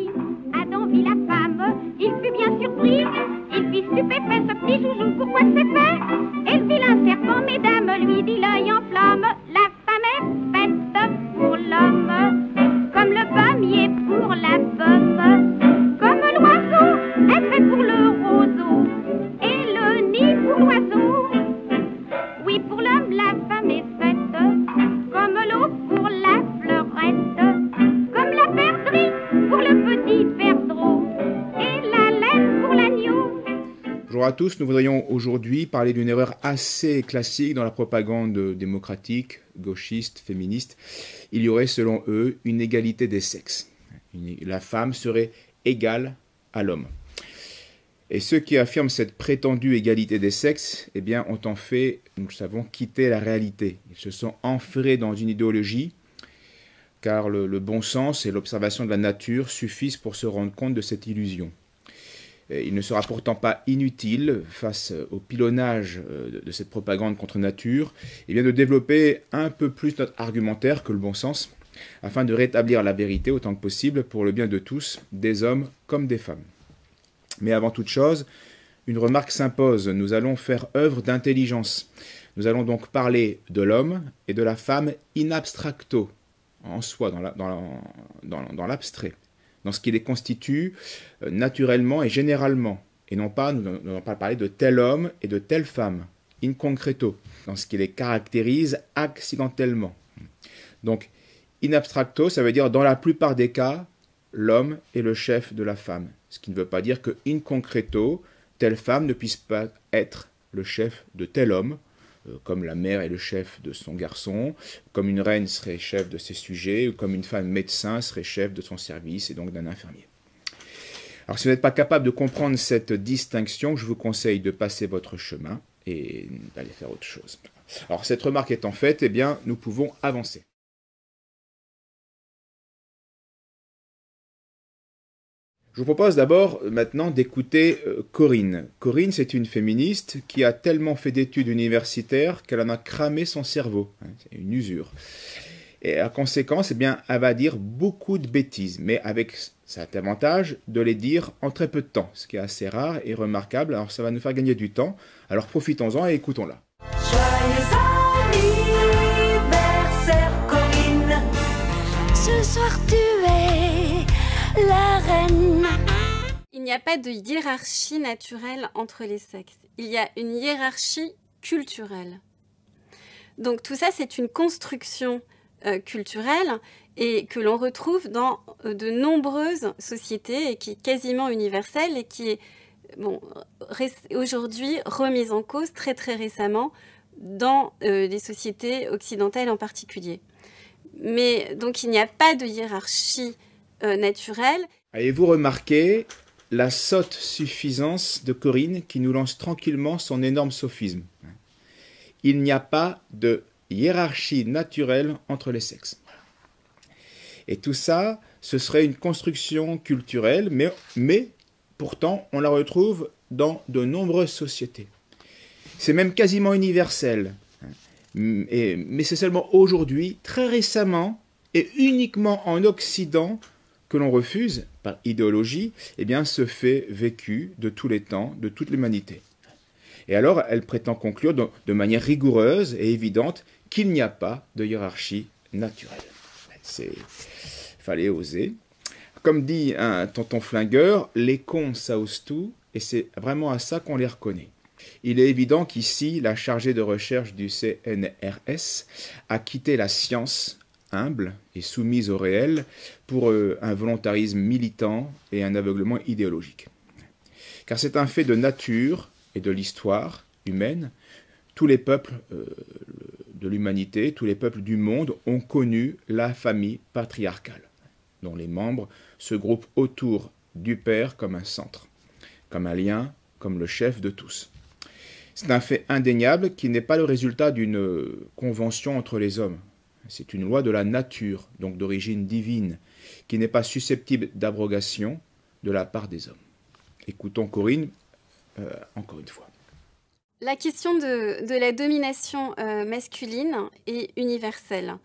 nuit, Adam vit la femme, il fut bien surpris. Il fit stupéfait ce petit joujou, pourquoi c'est fait? Et le vilain serpent, mesdames, lui dit l'œil en flamme, la femme est faite pour l'homme, comme le pommier pour la pomme, comme l'oiseau est fait pour le roseau, et le nid pour l'oiseau. Oui, pour l'homme, la femme est faite, comme l'eau pour la fleurette, comme la perdrix pour le petit perdreau, et la laine pour l'agneau. Bonjour à tous, nous voudrions aujourd'hui parler d'une erreur assez classique dans la propagande démocratique, gauchiste, féministe. Il y aurait selon eux une égalité des sexes. La femme serait égale à l'homme. Et ceux qui affirment cette prétendue égalité des sexes, eh bien, ont en fait, nous le savons, quitté la réalité. Ils se sont enferrés dans une idéologie, car le bon sens et l'observation de la nature suffisent pour se rendre compte de cette illusion. Il ne sera pourtant pas inutile, face au pilonnage de cette propagande contre nature, eh bien de développer un peu plus notre argumentaire que le bon sens, afin de rétablir la vérité autant que possible pour le bien de tous, des hommes comme des femmes. Mais avant toute chose, une remarque s'impose. Nous allons faire œuvre d'intelligence. Nous allons donc parler de l'homme et de la femme in abstracto, en soi, dans l'abstrait, dans ce qui les constitue naturellement et généralement, et non pas, nous n'allons pas parler de tel homme et de telle femme, in concreto, dans ce qui les caractérise accidentellement. Donc, in abstracto, ça veut dire dans la plupart des cas, l'homme est le chef de la femme. Ce qui ne veut pas dire que, in concreto, telle femme ne puisse pas être le chef de tel homme, comme la mère est le chef de son garçon, comme une reine serait chef de ses sujets, ou comme une femme médecin serait chef de son service et donc d'un infirmier. Alors si vous n'êtes pas capable de comprendre cette distinction, je vous conseille de passer votre chemin et d'aller faire autre chose. Alors cette remarque étant faite, eh bien, nous pouvons avancer. Je vous propose d'abord maintenant d'écouter Corinne. Corinne, c'est une féministe qui a tellement fait d'études universitaires qu'elle en a cramé son cerveau. C'est une usure. Et à conséquence, eh bien, elle va dire beaucoup de bêtises, mais avec cet avantage de les dire en très peu de temps, ce qui est assez rare et remarquable. Alors ça va nous faire gagner du temps. Alors profitons-en et écoutons-la. Joyeux anniversaire, Corinne. Ce soir tu es la reine. Il n'y a pas de hiérarchie naturelle entre les sexes. Il y a une hiérarchie culturelle. Donc tout ça, c'est une construction culturelle et que l'on retrouve dans de nombreuses sociétés et qui est quasiment universelle et qui est aujourd'hui remise en cause très très récemment dans les sociétés occidentales en particulier. Mais donc il n'y a pas de hiérarchie naturelle. Avez-vous remarqué la sotte suffisance de Corinne qui nous lance tranquillement son énorme sophisme? Il n'y a pas de hiérarchie naturelle entre les sexes. Et tout ça, ce serait une construction culturelle, mais pourtant, on la retrouve dans de nombreuses sociétés. C'est même quasiment universel. Mais c'est seulement aujourd'hui, très récemment, et uniquement en Occident, que l'on refuse, par idéologie, eh bien, ce fait vécu de tous les temps, de toute l'humanité. Et alors, elle prétend conclure de manière rigoureuse et évidente qu'il n'y a pas de hiérarchie naturelle. Fallait oser. Comme dit un tonton flingueur, les cons, ça ose tout, et c'est vraiment à ça qu'on les reconnaît. Il est évident qu'ici, la chargée de recherche du CNRS a quitté la science humble et soumise au réel pour un volontarisme militant et un aveuglement idéologique. Car c'est un fait de nature et de l'histoire humaine. Tous les peuples de l'humanité, tous les peuples du monde ont connu la famille patriarcale, dont les membres se groupent autour du père comme un centre, comme un lien, comme le chef de tous. C'est un fait indéniable qui n'est pas le résultat d'une convention entre les hommes. C'est une loi de la nature, donc d'origine divine, qui n'est pas susceptible d'abrogation de la part des hommes. Écoutons Corinne encore une fois. La question de la domination masculine est universelle.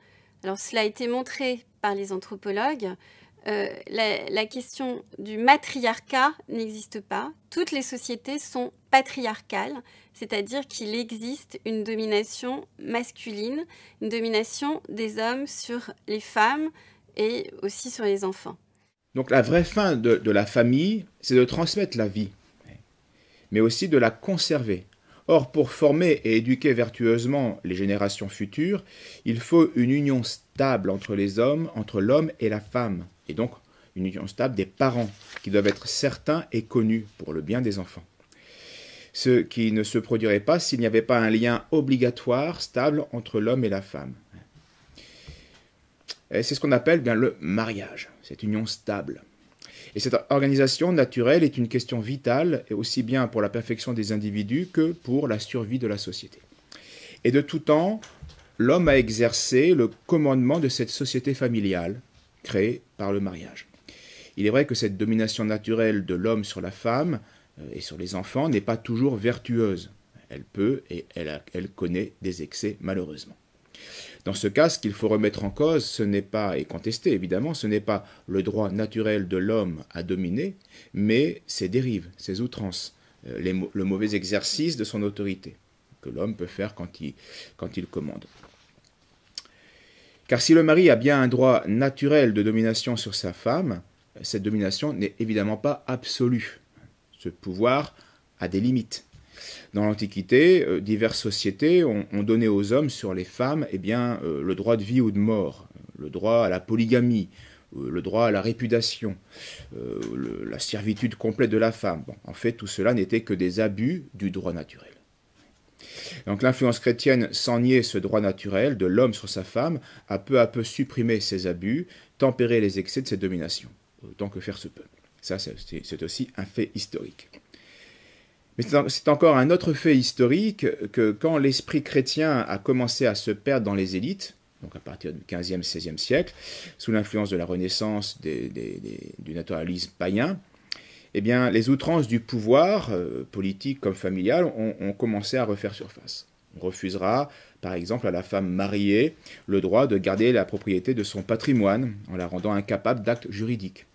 Alors cela a été montré par les anthropologues la question du matriarcat n'existe pas. Toutes les sociétés sont patriarcales, c'est-à-dire qu'il existe une domination masculine, une domination des hommes sur les femmes et aussi sur les enfants. Donc la vraie fin de la famille, c'est de transmettre la vie, mais aussi de la conserver. Or, pour former et éduquer vertueusement les générations futures, il faut une union stable entre les hommes, entre l'homme et la femme, et donc une union stable des parents, qui doivent être certains et connus pour le bien des enfants. Ce qui ne se produirait pas s'il n'y avait pas un lien obligatoire, stable, entre l'homme et la femme. Et c'est ce qu'on appelle bien le mariage, cette union stable. Et cette organisation naturelle est une question vitale, et aussi bien pour la perfection des individus que pour la survie de la société. Et de tout temps, l'homme a exercé le commandement de cette société familiale, créée par le mariage. Il est vrai que cette domination naturelle de l'homme sur la femme et sur les enfants n'est pas toujours vertueuse. Elle peut et elle connaît des excès, malheureusement. Dans ce cas, ce qu'il faut remettre en cause, ce n'est pas, et contester évidemment, ce n'est pas le droit naturel de l'homme à dominer, mais ses dérives, ses outrances, le mauvais exercice de son autorité, que l'homme peut faire quand il commande. Car si le mari a bien un droit naturel de domination sur sa femme, cette domination n'est évidemment pas absolue. Ce pouvoir a des limites. Dans l'Antiquité, diverses sociétés ont donné aux hommes sur les femmes le droit de vie ou de mort, le droit à la polygamie, le droit à la répudiation, la servitude complète de la femme. Bon, en fait, tout cela n'était que des abus du droit naturel. Donc l'influence chrétienne, sans nier ce droit naturel de l'homme sur sa femme, a peu à peu supprimé ces abus, tempéré les excès de cette domination, autant que faire se peut. Ça, c'est aussi un fait historique. Mais c'est encore un autre fait historique que quand l'esprit chrétien a commencé à se perdre dans les élites, donc à partir du XVe, XVIe siècle, sous l'influence de la Renaissance, du naturalisme païen, eh bien, les outrances du pouvoir, politique comme familial, ont commencé à refaire surface. On refusera, par exemple, à la femme mariée le droit de garder la propriété de son patrimoine en la rendant incapable d'actes juridiques.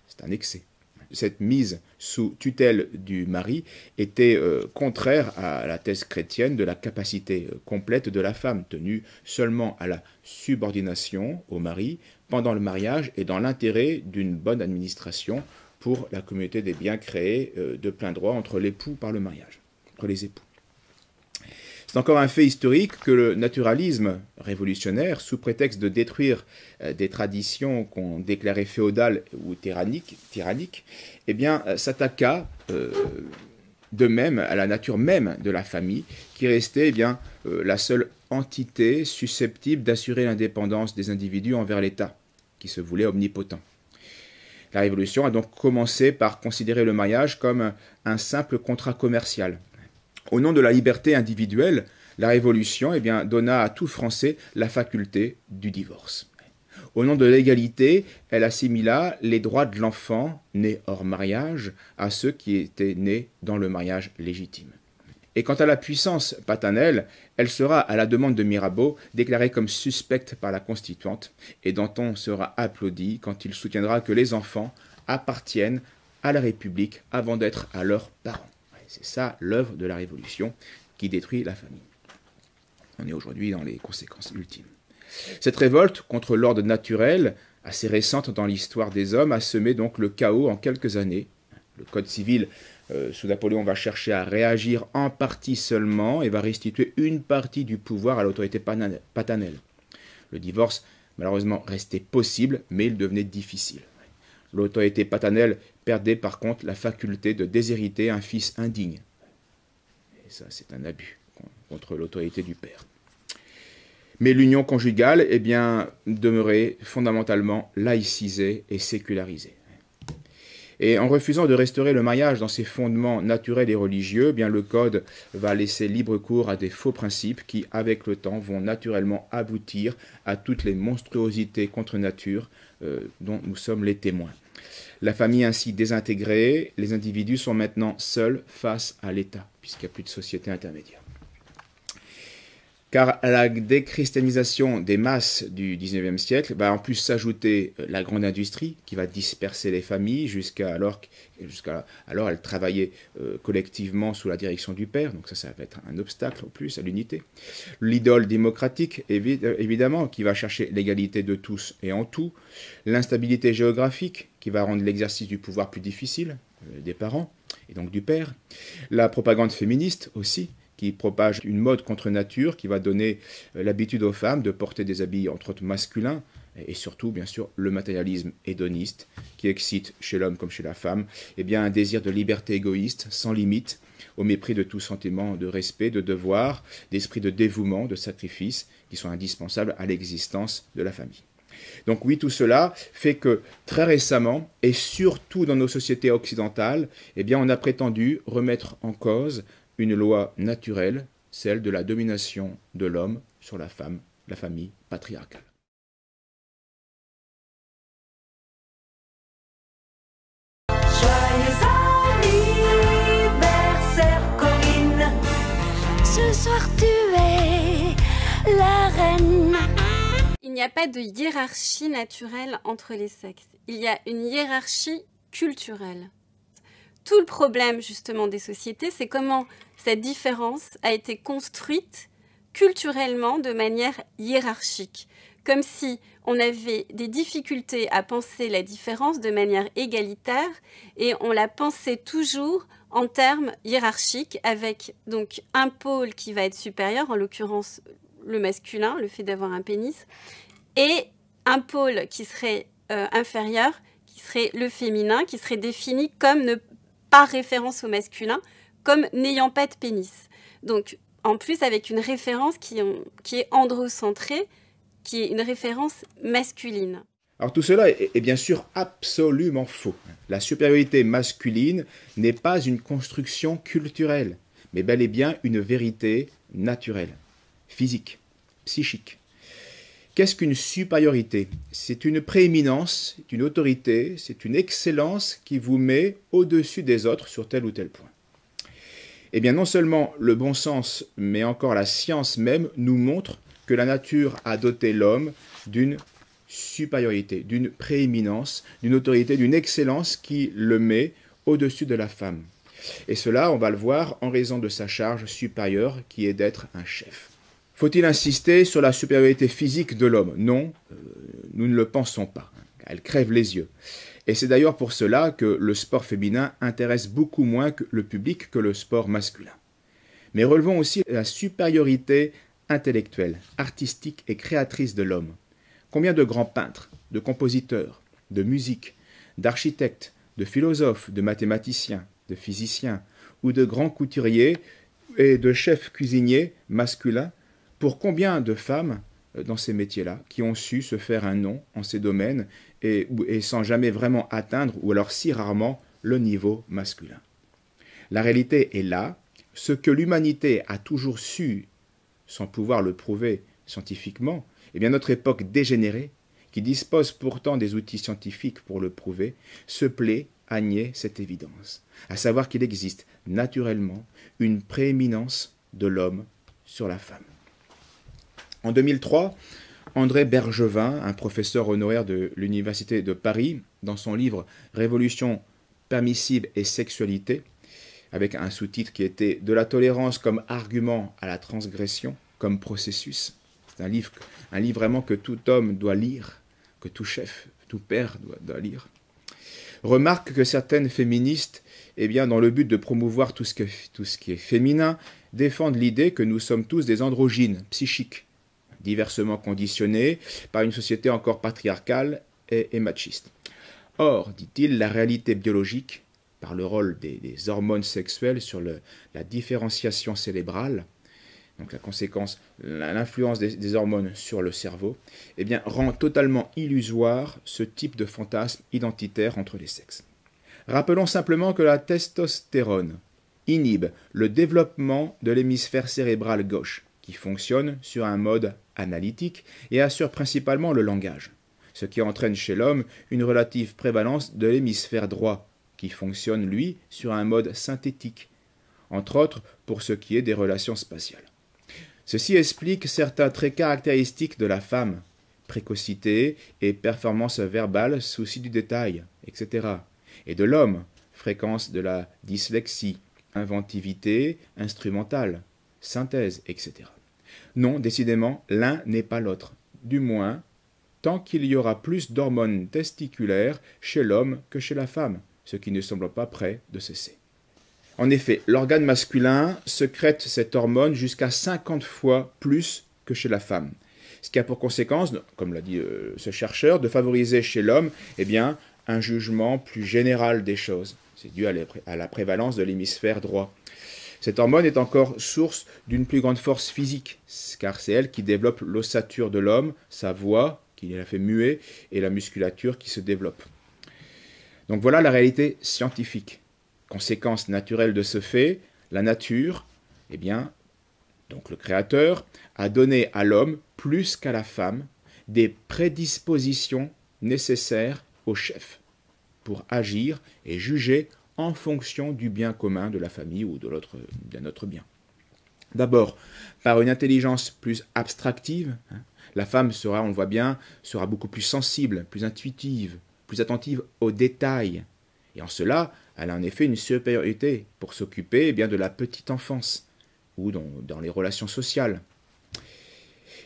C'est un excès. Cette mise sous tutelle du mari était contraire à la thèse chrétienne de la capacité complète de la femme, tenue seulement à la subordination au mari pendant le mariage et dans l'intérêt d'une bonne administration pour la communauté des biens créés de plein droit entre l'époux par le mariage, entre les époux. C'est encore un fait historique que le naturalisme révolutionnaire, sous prétexte de détruire des traditions qu'on déclarait féodales ou tyranniques, s'attaqua de même à la nature même de la famille, qui restait la seule entité susceptible d'assurer l'indépendance des individus envers l'État, qui se voulait omnipotent. La Révolution a donc commencé par considérer le mariage comme un simple contrat commercial. Au nom de la liberté individuelle, la Révolution donna à tout Français la faculté du divorce. Au nom de l'égalité, elle assimila les droits de l'enfant né hors mariage à ceux qui étaient nés dans le mariage légitime. Et quant à la puissance paternelle, elle sera, à la demande de Mirabeau, déclarée comme suspecte par la Constituante, et Danton sera applaudi quand il soutiendra que les enfants appartiennent à la République avant d'être à leurs parents. C'est ça l'œuvre de la Révolution qui détruit la famille. On est aujourd'hui dans les conséquences ultimes. Cette révolte contre l'ordre naturel, assez récente dans l'histoire des hommes, a semé donc le chaos en quelques années. Le Code civil sous Napoléon va chercher à réagir en partie seulement et va restituer une partie du pouvoir à l'autorité paternelle. Le divorce, malheureusement, restait possible, mais il devenait difficile. L'autorité paternelle perdait par contre la faculté de déshériter un fils indigne. Et ça, c'est un abus contre l'autorité du père. Mais l'union conjugale, demeurait fondamentalement laïcisée et sécularisée. Et en refusant de restaurer le mariage dans ses fondements naturels et religieux, le Code va laisser libre cours à des faux principes qui, avec le temps, vont naturellement aboutir à toutes les monstruosités contre nature dont nous sommes les témoins. La famille ainsi désintégrée, les individus sont maintenant seuls face à l'État, puisqu'il n'y a plus de société intermédiaire. car à la déchristianisation des masses du XIXe siècle va en plus s'ajouter la grande industrie qui va disperser les familles jusqu'à alors elles travaillaient collectivement sous la direction du père, donc ça va être un obstacle en plus à l'unité. L'idole démocratique, évidemment, qui va chercher l'égalité de tous et en tout. L'instabilité géographique qui va rendre l'exercice du pouvoir plus difficile, des parents et donc du père. La propagande féministe aussi, qui propage une mode contre nature, qui va donner l'habitude aux femmes de porter des habits entre autres masculins, et surtout, bien sûr, le matérialisme hédoniste, qui excite chez l'homme comme chez la femme, eh bien, un désir de liberté égoïste, sans limite, au mépris de tout sentiment de respect, de devoir, d'esprit de dévouement, de sacrifice, qui sont indispensables à l'existence de la famille. Donc oui, tout cela fait que très récemment, et surtout dans nos sociétés occidentales, eh bien, on a prétendu remettre en cause une loi naturelle, celle de la domination de l'homme sur la femme, la famille patriarcale. Joyeux anniversaire, Corinne. Ce soir tu es la reine. Il n'y a pas de hiérarchie naturelle entre les sexes. Il y a une hiérarchie culturelle. Tout le problème justement des sociétés, c'est comment cette différence a été construite culturellement de manière hiérarchique. Comme si on avait des difficultés à penser la différence de manière égalitaire et on la pensait toujours en termes hiérarchiques avec donc un pôle qui va être supérieur, en l'occurrence le masculin, le fait d'avoir un pénis, et un pôle qui serait inférieur, qui serait le féminin, qui serait défini comme par référence au masculin, comme n'ayant pas de pénis. Donc, en plus, avec une référence qui est androcentrée, qui est une référence masculine. Alors tout cela est bien sûr absolument faux. La supériorité masculine n'est pas une construction culturelle, mais bel et bien une vérité naturelle, physique, psychique. Qu'est-ce qu'une supériorité? C'est une prééminence, c'est une autorité, c'est une excellence qui vous met au-dessus des autres sur tel ou tel point. Eh bien, non seulement le bon sens, mais encore la science même nous montre que la nature a doté l'homme d'une supériorité, d'une prééminence, d'une autorité, d'une excellence qui le met au-dessus de la femme. Et cela, on va le voir, en raison de sa charge supérieure qui est d'être un chef. Faut-il insister sur la supériorité physique de l'homme? Non, nous ne le pensons pas. Elle crève les yeux. Et c'est d'ailleurs pour cela que le sport féminin intéresse beaucoup moins le public que le sport masculin. Mais relevons aussi la supériorité intellectuelle, artistique et créatrice de l'homme. Combien de grands peintres, de compositeurs, de musiques, d'architectes, de philosophes, de mathématiciens, de physiciens ou de grands couturiers et de chefs cuisiniers masculins, pour combien de femmes dans ces métiers-là qui ont su se faire un nom en ces domaines et sans jamais vraiment atteindre, ou alors si rarement, le niveau masculin. La réalité est là. Ce que l'humanité a toujours su, sans pouvoir le prouver scientifiquement, eh bien notre époque dégénérée, qui dispose pourtant des outils scientifiques pour le prouver, se plaît à nier cette évidence, à savoir qu'il existe naturellement une prééminence de l'homme sur la femme. En 2003, André Bergevin, un professeur honoraire de l'Université de Paris, dans son livre « Révolution permissive et sexualité », avec un sous-titre qui était « De la tolérance comme argument à la transgression, comme processus ». C'est un livre vraiment que tout homme doit lire, que tout chef, tout père doit lire. Remarque que certaines féministes, eh bien, dans le but de promouvoir tout ce qui est féminin, défendent l'idée que nous sommes tous des androgynes psychiques, diversement conditionnés par une société encore patriarcale et machiste. Or, dit-il, la réalité biologique, par le rôle des hormones sexuelles sur la différenciation cérébrale, donc la conséquence, l'influence des hormones sur le cerveau, eh bien, rend totalement illusoire ce type de fantasme identitaire entre les sexes. Rappelons simplement que la testostérone inhibe le développement de l'hémisphère cérébral gauche, qui fonctionne sur un mode analytique et assure principalement le langage, ce qui entraîne chez l'homme une relative prévalence de l'hémisphère droit, qui fonctionne, lui, sur un mode synthétique, entre autres pour ce qui est des relations spatiales. Ceci explique certains traits caractéristiques de la femme, précocité et performance verbale, souci du détail, etc. Et de l'homme, fréquence de la dyslexie, inventivité instrumentale, synthèse, etc. Non, décidément, l'un n'est pas l'autre. Du moins, tant qu'il y aura plus d'hormones testiculaires chez l'homme que chez la femme, ce qui ne semble pas près de cesser. En effet, l'organe masculin sécrète cette hormone jusqu'à 50 fois plus que chez la femme, ce qui a pour conséquence, comme l'a dit ce chercheur, de favoriser chez l'homme un jugement plus général des choses. C'est dû à la prévalence de l'hémisphère droit. Cette hormone est encore source d'une plus grande force physique, car c'est elle qui développe l'ossature de l'homme, sa voix, qui la fait muer, et la musculature qui se développe. Donc voilà la réalité scientifique. Conséquence naturelle de ce fait, la nature, donc le Créateur, a donné à l'homme, plus qu'à la femme, des prédispositions nécessaires au chef pour agir et juger en fonction du bien commun de la famille ou d'un autre bien. D'abord, par une intelligence plus abstractive, la femme sera, on le voit bien, sera beaucoup plus sensible, plus intuitive, plus attentive aux détails. Et en cela, elle a en effet une supériorité pour s'occuper de la petite enfance ou dans les relations sociales.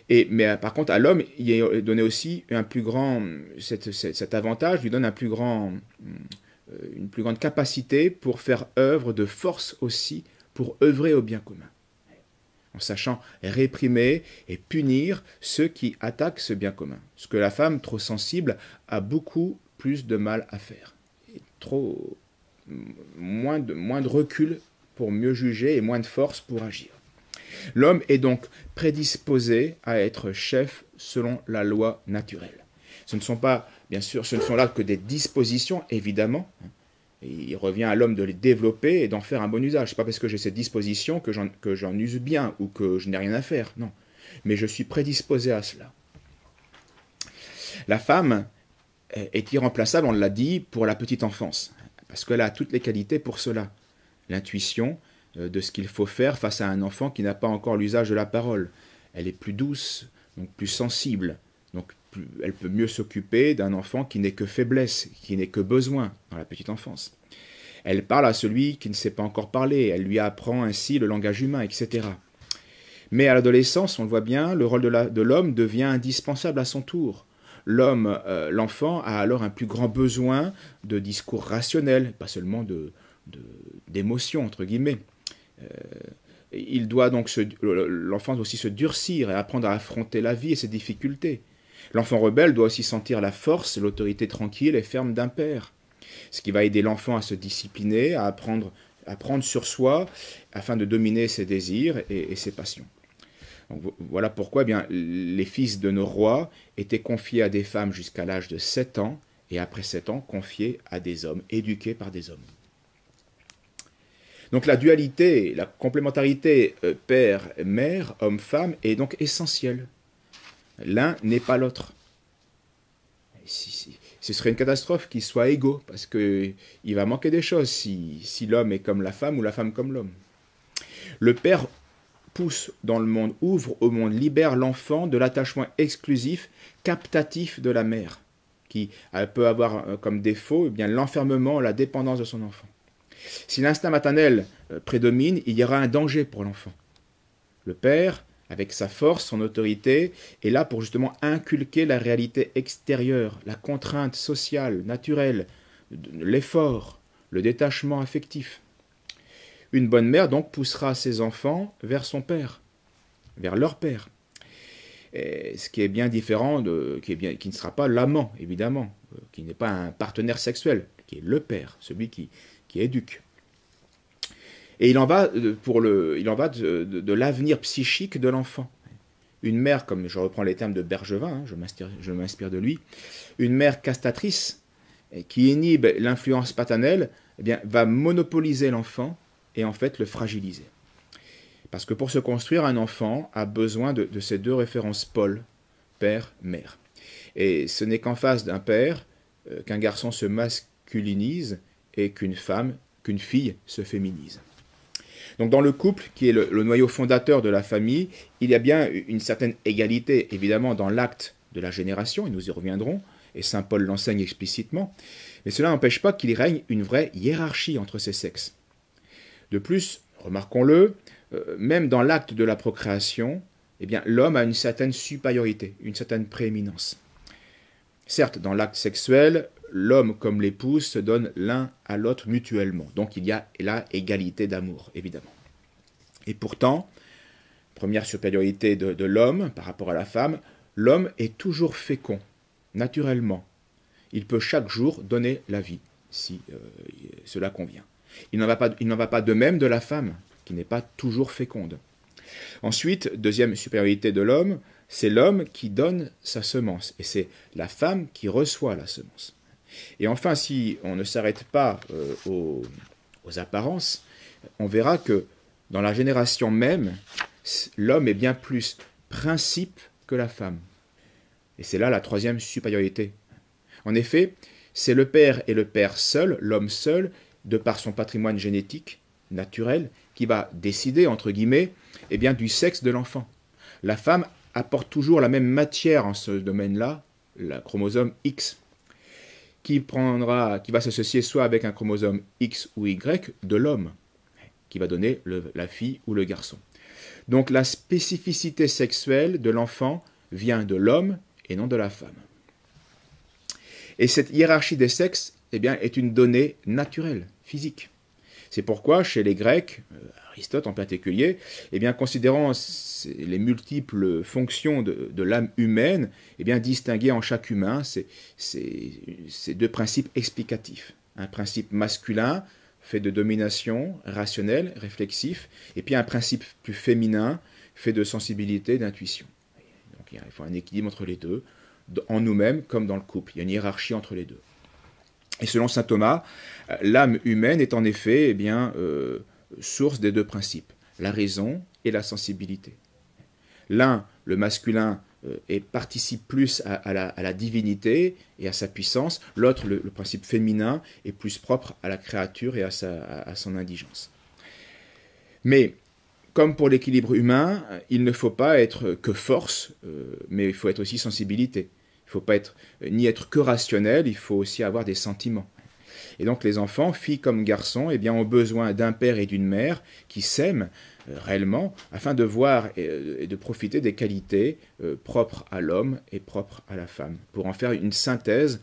Mais par contre, à l'homme, il est donné aussi un plus grand, cet avantage lui donne une plus grande capacité pour faire œuvre de force aussi, pour œuvrer au bien commun, en sachant réprimer et punir ceux qui attaquent ce bien commun. Ce que la femme, trop sensible, a beaucoup plus de mal à faire. Et moins de recul pour mieux juger et moins de force pour agir. L'homme est donc prédisposé à être chef selon la loi naturelle. Ce ne sont pas, bien sûr, ce ne sont là que des dispositions, évidemment. Et il revient à l'homme de les développer et d'en faire un bon usage. Ce n'est pas parce que j'ai ces dispositions que j'en use bien ou que je n'ai rien à faire, non. Mais je suis prédisposé à cela. La femme est irremplaçable, on l'a dit, pour la petite enfance, parce qu'elle a toutes les qualités pour cela. L'intuition de ce qu'il faut faire face à un enfant qui n'a pas encore l'usage de la parole. Elle est plus douce, donc plus sensible, donc elle peut mieux s'occuper d'un enfant qui n'est que faiblesse, qui n'est que besoin dans la petite enfance. Elle parle à celui qui ne sait pas encore parler, elle lui apprend ainsi le langage humain, etc. Mais à l'adolescence, on le voit bien, le rôle de l'homme devient indispensable à son tour. L'enfant a alors un plus grand besoin de discours rationnels, pas seulement d'émotions, entre guillemets. Il doit donc l'enfant doit aussi se durcir et apprendre à affronter la vie et ses difficultés. L'enfant rebelle doit aussi sentir la force, l'autorité tranquille et ferme d'un père, ce qui va aider l'enfant à se discipliner, à prendre sur soi afin de dominer ses désirs et ses passions. Donc, voilà pourquoi les fils de nos rois étaient confiés à des femmes jusqu'à l'âge de 7 ans et après 7 ans confiés à des hommes, éduqués par des hommes. Donc la dualité, la complémentarité père-mère, homme-femme est donc essentielle. L'un n'est pas l'autre. Ce serait une catastrophe qu'ils soient égaux, parce qu'il va manquer des choses si l'homme est comme la femme ou la femme comme l'homme. Le père pousse dans le monde, ouvre au monde, libère l'enfant de l'attachement exclusif, captatif de la mère, qui peut avoir comme défaut l'enfermement, la dépendance de son enfant. Si l'instinct maternel prédomine, il y aura un danger pour l'enfant. Le père, avec sa force, son autorité, est là pour justement inculquer la réalité extérieure, la contrainte sociale, naturelle, l'effort, le détachement affectif. Une bonne mère donc poussera ses enfants vers son père, vers leur père. Et ce qui est bien différent, qui ne sera pas l'amant, évidemment, qui n'est pas un partenaire sexuel, qui est le père, celui qui éduque. Et il en va de l'avenir psychique de l'enfant. Une mère, comme je reprends les termes de Bergevin, je m'inspire de lui, une mère castratrice qui inhibe l'influence paternelle, va monopoliser l'enfant et en fait le fragiliser. Parce que pour se construire, un enfant a besoin de ces deux références pôles, père, mère. Et ce n'est qu'en face d'un père qu'un garçon se masculinise et qu'une fille se féminise. Donc dans le couple, qui est le noyau fondateur de la famille, il y a bien une certaine égalité, évidemment, dans l'acte de la génération, et nous y reviendrons, et saint Paul l'enseigne explicitement, mais cela n'empêche pas qu'il règne une vraie hiérarchie entre ces sexes. De plus, remarquons-le, même dans l'acte de la procréation, eh bien, l'homme a une certaine supériorité, une certaine prééminence. Certes, dans l'acte sexuel, l'homme comme l'épouse se donnent l'un à l'autre mutuellement. Donc il y a là égalité d'amour, évidemment. Et pourtant, première supériorité de l'homme par rapport à la femme, l'homme est toujours fécond, naturellement. Il peut chaque jour donner la vie, si cela convient. Il n'en va pas de même de la femme, qui n'est pas toujours féconde. Ensuite, deuxième supériorité de l'homme, c'est l'homme qui donne sa semence, et c'est la femme qui reçoit la semence. Et enfin, si on ne s'arrête pas aux apparences, on verra que dans la génération même, l'homme est bien plus principe que la femme. Et c'est là la troisième supériorité. En effet, c'est le père et le père seul, l'homme seul, de par son patrimoine génétique, naturel, qui va décider, entre guillemets, eh bien, du sexe de l'enfant. La femme apporte toujours la même matière en ce domaine-là, le chromosome X, qui va s'associer soit avec un chromosome X ou Y de l'homme, qui va donner la fille ou le garçon. Donc la spécificité sexuelle de l'enfant vient de l'homme et non de la femme. Et cette hiérarchie des sexes, eh bien, est une donnée naturelle, physique. C'est pourquoi, chez les Grecs, Aristote en particulier, eh bien, considérant les multiples fonctions de l'âme humaine, eh bien, distinguer en chaque humain ces deux principes explicatifs. Un principe masculin, fait de domination, rationnel, réflexif, et puis un principe plus féminin, fait de sensibilité, d'intuition. Donc il faut un équilibre entre les deux, en nous-mêmes comme dans le couple. Il y a une hiérarchie entre les deux. Et selon saint Thomas, l'âme humaine est en effet eh bien, source des deux principes, la raison et la sensibilité. L'un, le masculin, participe plus à la divinité et à sa puissance, l'autre, le principe féminin, est plus propre à la créature et à son indigence. Mais, comme pour l'équilibre humain, il ne faut pas être que force, mais il faut être aussi sensibilité. Il ne faut ni être que rationnel, il faut aussi avoir des sentiments. Et donc les enfants, filles comme garçons, eh bien, ont besoin d'un père et d'une mère qui s'aiment réellement, afin de voir et de profiter des qualités propres à l'homme et propres à la femme, pour en faire une synthèse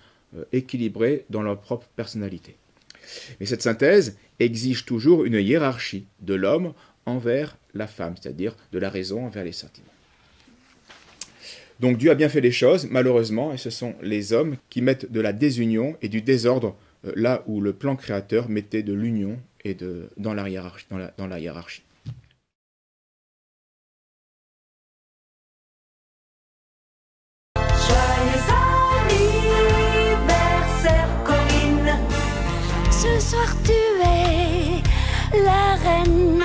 équilibrée dans leur propre personnalité. Mais cette synthèse exige toujours une hiérarchie de l'homme envers la femme, c'est-à-dire de la raison envers les sentiments. Donc Dieu a bien fait les choses, malheureusement, et ce sont les hommes qui mettent de la désunion et du désordre là où le plan créateur mettait de l'union et dans la hiérarchie. Joyeux anniversaire, Corinne. Ce soir tu es la reine.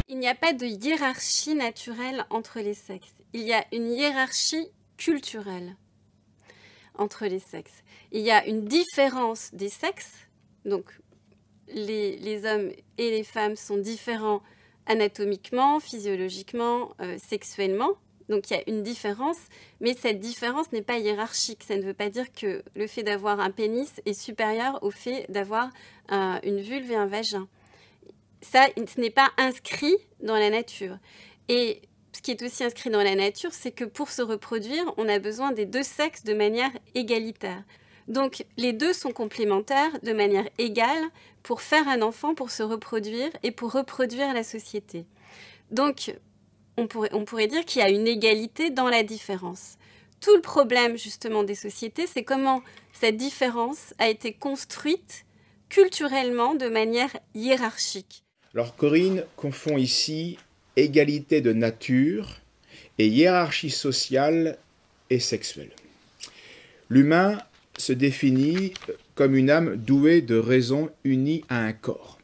Il n'y a pas de hiérarchie naturelle entre les sexes. Il y a une hiérarchie culturelle entre les sexes. Il y a une différence des sexes. Donc, les hommes et les femmes sont différents anatomiquement, physiologiquement, sexuellement. Donc, il y a une différence. Mais cette différence n'est pas hiérarchique. Ça ne veut pas dire que le fait d'avoir un pénis est supérieur au fait d'avoir une vulve et un vagin. Ça, ce n'est pas inscrit dans la nature. Et ce qui est aussi inscrit dans la nature, c'est que pour se reproduire, on a besoin des deux sexes de manière égalitaire. Donc, les deux sont complémentaires de manière égale pour faire un enfant, pour se reproduire et pour reproduire la société. Donc, on pourrait dire qu'il y a une égalité dans la différence. Tout le problème, justement, des sociétés, c'est comment cette différence a été construite culturellement de manière hiérarchique. Alors Corinne confond ici égalité de nature et hiérarchie sociale et sexuelle. L'humain se définit comme une âme douée de raison unie à un corps.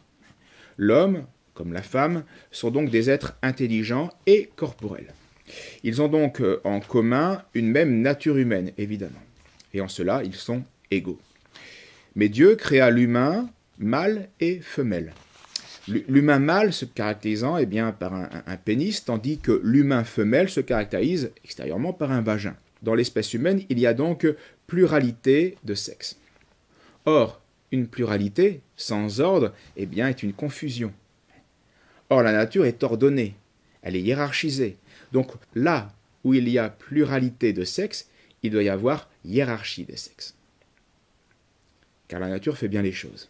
L'homme, comme la femme, sont donc des êtres intelligents et corporels. Ils ont donc en commun une même nature humaine, évidemment. Et en cela, ils sont égaux. Mais Dieu créa l'humain, mâle et femelle. L'humain mâle se caractérisant eh bien, par un pénis, tandis que l'humain femelle se caractérise extérieurement par un vagin. Dans l'espèce humaine, il y a donc pluralité de sexes. Or, une pluralité sans ordre eh bien, est une confusion. Or, la nature est ordonnée, elle est hiérarchisée. Donc là où il y a pluralité de sexes, il doit y avoir hiérarchie des sexes. Car la nature fait bien les choses.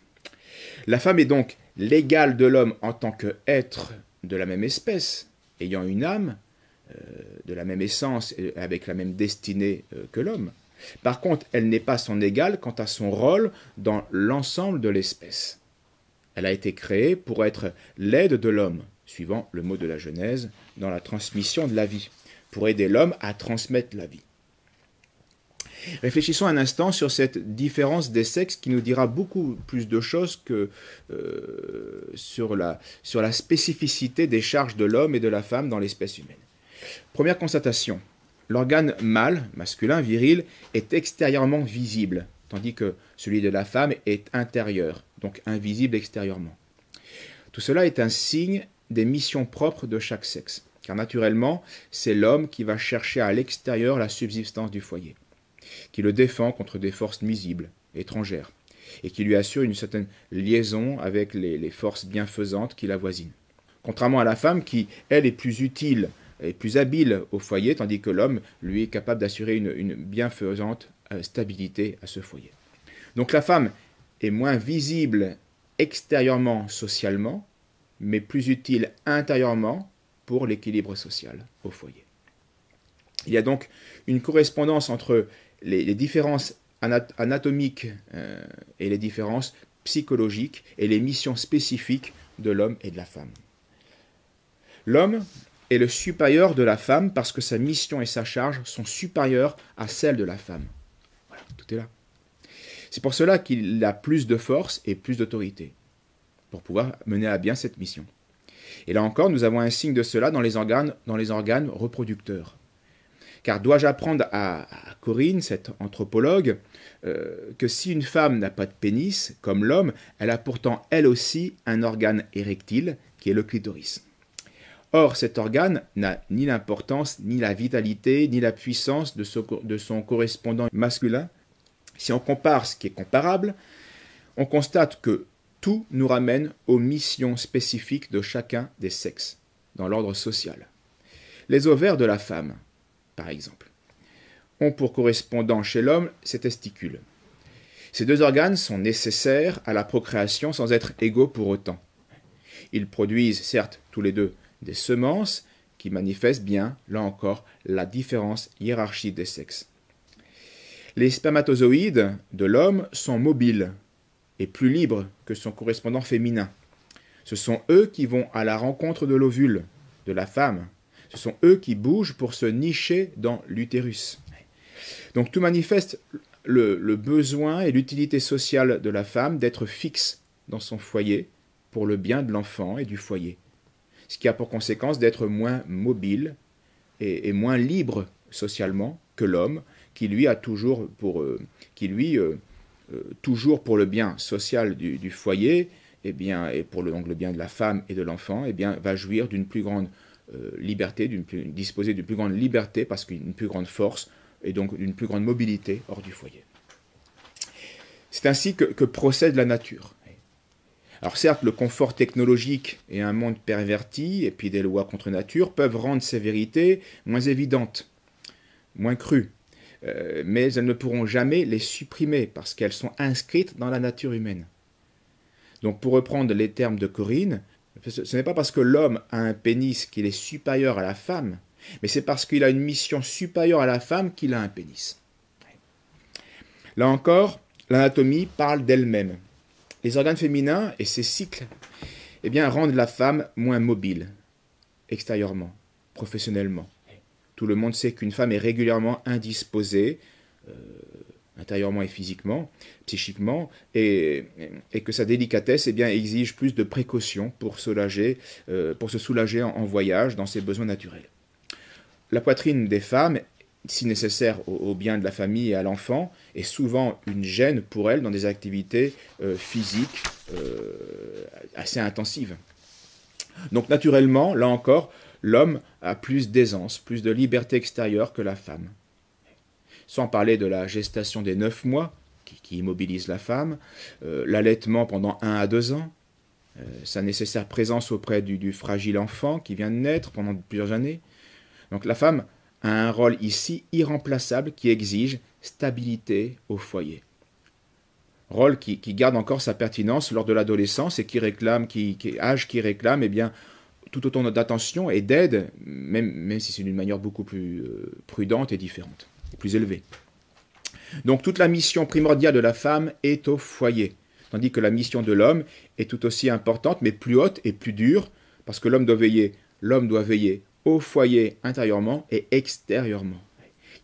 La femme est donc l'égale de l'homme en tant qu'être de la même espèce, ayant une âme, de la même essence, et avec la même destinée que l'homme. Par contre, elle n'est pas son égale quant à son rôle dans l'ensemble de l'espèce. Elle a été créée pour être l'aide de l'homme, suivant le mot de la Genèse, dans la transmission de la vie, pour aider l'homme à transmettre la vie. Réfléchissons un instant sur cette différence des sexes qui nous dira beaucoup plus de choses que sur la spécificité des charges de l'homme et de la femme dans l'espèce humaine. Première constatation, l'organe mâle, masculin, viril, est extérieurement visible, tandis que celui de la femme est intérieur, donc invisible extérieurement. Tout cela est un signe des missions propres de chaque sexe, car naturellement, c'est l'homme qui va chercher à l'extérieur la subsistance du foyer, qui le défend contre des forces nuisibles, étrangères, et qui lui assure une certaine liaison avec les forces bienfaisantes qui l'avoisinent. Contrairement à la femme qui, elle, est plus utile et plus habile au foyer, tandis que l'homme, lui, est capable d'assurer une bienfaisante stabilité à ce foyer. Donc la femme est moins visible extérieurement socialement, mais plus utile intérieurement pour l'équilibre social au foyer. Il y a donc une correspondance entre les différences anatomiques et les différences psychologiques et les missions spécifiques de l'homme et de la femme. L'homme est le supérieur de la femme parce que sa mission et sa charge sont supérieures à celles de la femme. Voilà, tout est là. C'est pour cela qu'il a plus de force et plus d'autorité pour pouvoir mener à bien cette mission. Et là encore, nous avons un signe de cela dans les organes reproducteurs. Car dois-je apprendre à Corinne, cette anthropologue, que si une femme n'a pas de pénis, comme l'homme, elle a pourtant elle aussi un organe érectile, qui est le clitoris. Or, cet organe n'a ni l'importance, ni la vitalité, ni la puissance de son correspondant masculin. Si on compare ce qui est comparable, on constate que tout nous ramène aux missions spécifiques de chacun des sexes, dans l'ordre social. Les ovaires de la femme, par exemple, ont pour correspondant chez l'homme ses testicules. Ces deux organes sont nécessaires à la procréation sans être égaux pour autant. Ils produisent, certes, tous les deux, des semences qui manifestent bien, là encore, la différence hiérarchique des sexes. Les spermatozoïdes de l'homme sont mobiles et plus libres que son correspondant féminin. Ce sont eux qui vont à la rencontre de l'ovule, de la femme. Ce sont eux qui bougent pour se nicher dans l'utérus. Donc tout manifeste le besoin et l'utilité sociale de la femme d'être fixe dans son foyer pour le bien de l'enfant et du foyer. Ce qui a pour conséquence d'être moins mobile et moins libre socialement que l'homme, qui lui a toujours toujours pour le bien social du foyer, et pour le bien de la femme et de l'enfant, va jouir d'une plus grande liberté, disposer d'une plus grande liberté parce qu'une plus grande force et donc d'une plus grande mobilité hors du foyer. C'est ainsi que procède la nature. Alors certes, le confort technologique et un monde perverti, et puis des lois contre nature, peuvent rendre ces vérités moins évidentes, moins crues, mais elles ne pourront jamais les supprimer, parce qu'elles sont inscrites dans la nature humaine. Donc pour reprendre les termes de Corinne, ce n'est pas parce que l'homme a un pénis qu'il est supérieur à la femme, mais c'est parce qu'il a une mission supérieure à la femme qu'il a un pénis. Là encore, l'anatomie parle d'elle-même. Les organes féminins et ces cycles rendent la femme moins mobile, extérieurement, professionnellement. Tout le monde sait qu'une femme est régulièrement indisposée, intérieurement et physiquement, psychiquement, et que sa délicatesse exige plus de précautions pour se soulager en voyage dans ses besoins naturels. La poitrine des femmes, si nécessaire au bien de la famille et à l'enfant, est souvent une gêne pour elles dans des activités physiques assez intensive. Donc naturellement, là encore, l'homme a plus d'aisance, plus de liberté extérieure que la femme. Sans parler de la gestation des 9 mois, qui immobilise la femme, l'allaitement pendant 1 à 2 ans, sa nécessaire présence auprès du fragile enfant qui vient de naître pendant plusieurs années. Donc la femme a un rôle ici irremplaçable qui exige stabilité au foyer. Rôle qui garde encore sa pertinence lors de l'adolescence et qui réclame eh bien, tout autant d'attention et d'aide, même si c'est d'une manière beaucoup plus prudente et différente, et plus élevée. Donc toute la mission primordiale de la femme est au foyer, tandis que la mission de l'homme est tout aussi importante, mais plus haute et plus dure, parce que l'homme doit veiller au foyer intérieurement et extérieurement.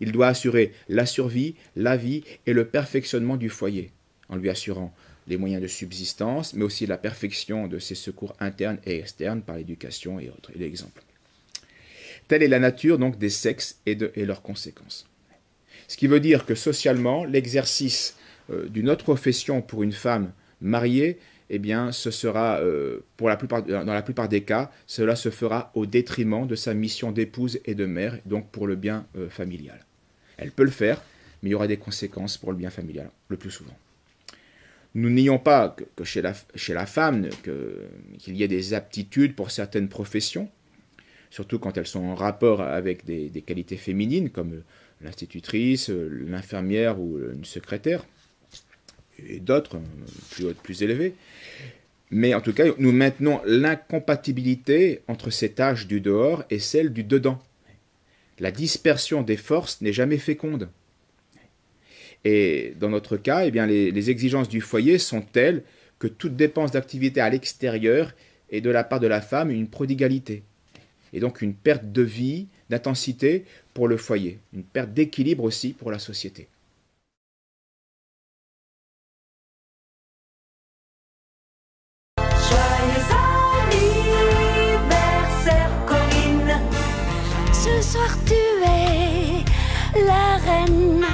Il doit assurer la survie, la vie et le perfectionnement du foyer, en lui assurant les moyens de subsistance, mais aussi la perfection de ses secours internes et externes par l'éducation et autres, et l'exemple. Telle est la nature donc des sexes et leurs conséquences. Ce qui veut dire que socialement, l'exercice d'une autre profession pour une femme mariée, eh bien, ce sera, dans la plupart des cas, cela se fera au détriment de sa mission d'épouse et de mère, donc pour le bien familial. Elle peut le faire, mais il y aura des conséquences pour le bien familial, le plus souvent. Nous nions pas que chez la femme, qu'il y ait des aptitudes pour certaines professions, surtout quand elles sont en rapport avec des qualités féminines, comme l'institutrice, l'infirmière ou une secrétaire, et d'autres plus élevées. Mais en tout cas, nous maintenons l'incompatibilité entre ces tâches du dehors et celles du dedans. La dispersion des forces n'est jamais féconde. Et dans notre cas, eh bien, les exigences du foyer sont telles que toute dépense d'activité à l'extérieur est de la part de la femme une prodigalité. Et donc une perte de vie, d'intensité pour le foyer, une perte d'équilibre aussi pour la société. Ce soir tu es la reine.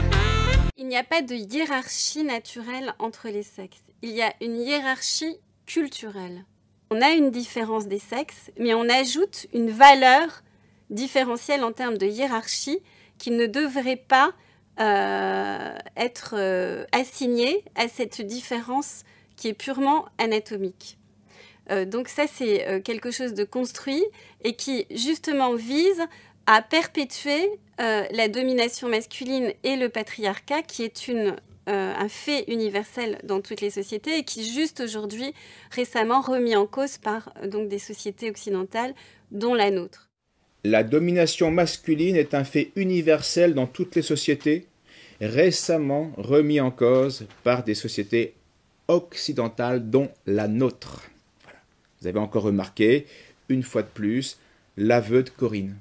Il n'y a pas de hiérarchie naturelle entre les sexes. Il y a une hiérarchie culturelle. On a une différence des sexes, mais on ajoute une valeur différentielle en termes de hiérarchie qui ne devrait pas être assignée à cette différence qui est purement anatomique. Donc ça, c'est quelque chose de construit et qui, justement, vise à perpétuer la domination masculine et le patriarcat, qui est un fait universel dans toutes les sociétés et qui, juste aujourd'hui, récemment remis en cause par donc, des sociétés occidentales, dont la nôtre. La domination masculine est un fait universel dans toutes les sociétés, récemment remis en cause par des sociétés occidentales, dont la nôtre. Voilà. Vous avez encore remarqué, une fois de plus, l'aveu de Corinne.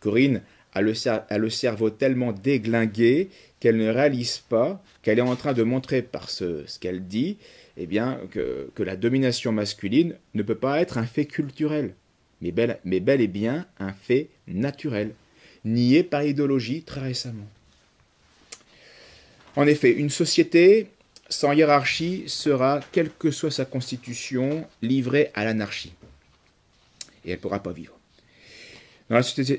Corinne a le cerveau tellement déglingué qu'elle ne réalise pas qu'elle est en train de montrer par ce qu'elle dit, eh bien, que la domination masculine ne peut pas être un fait culturel, mais bel et bien un fait naturel, nié par l'idéologie très récemment. En effet, une société sans hiérarchie sera, quelle que soit sa constitution, livrée à l'anarchie. Et elle ne pourra pas vivre.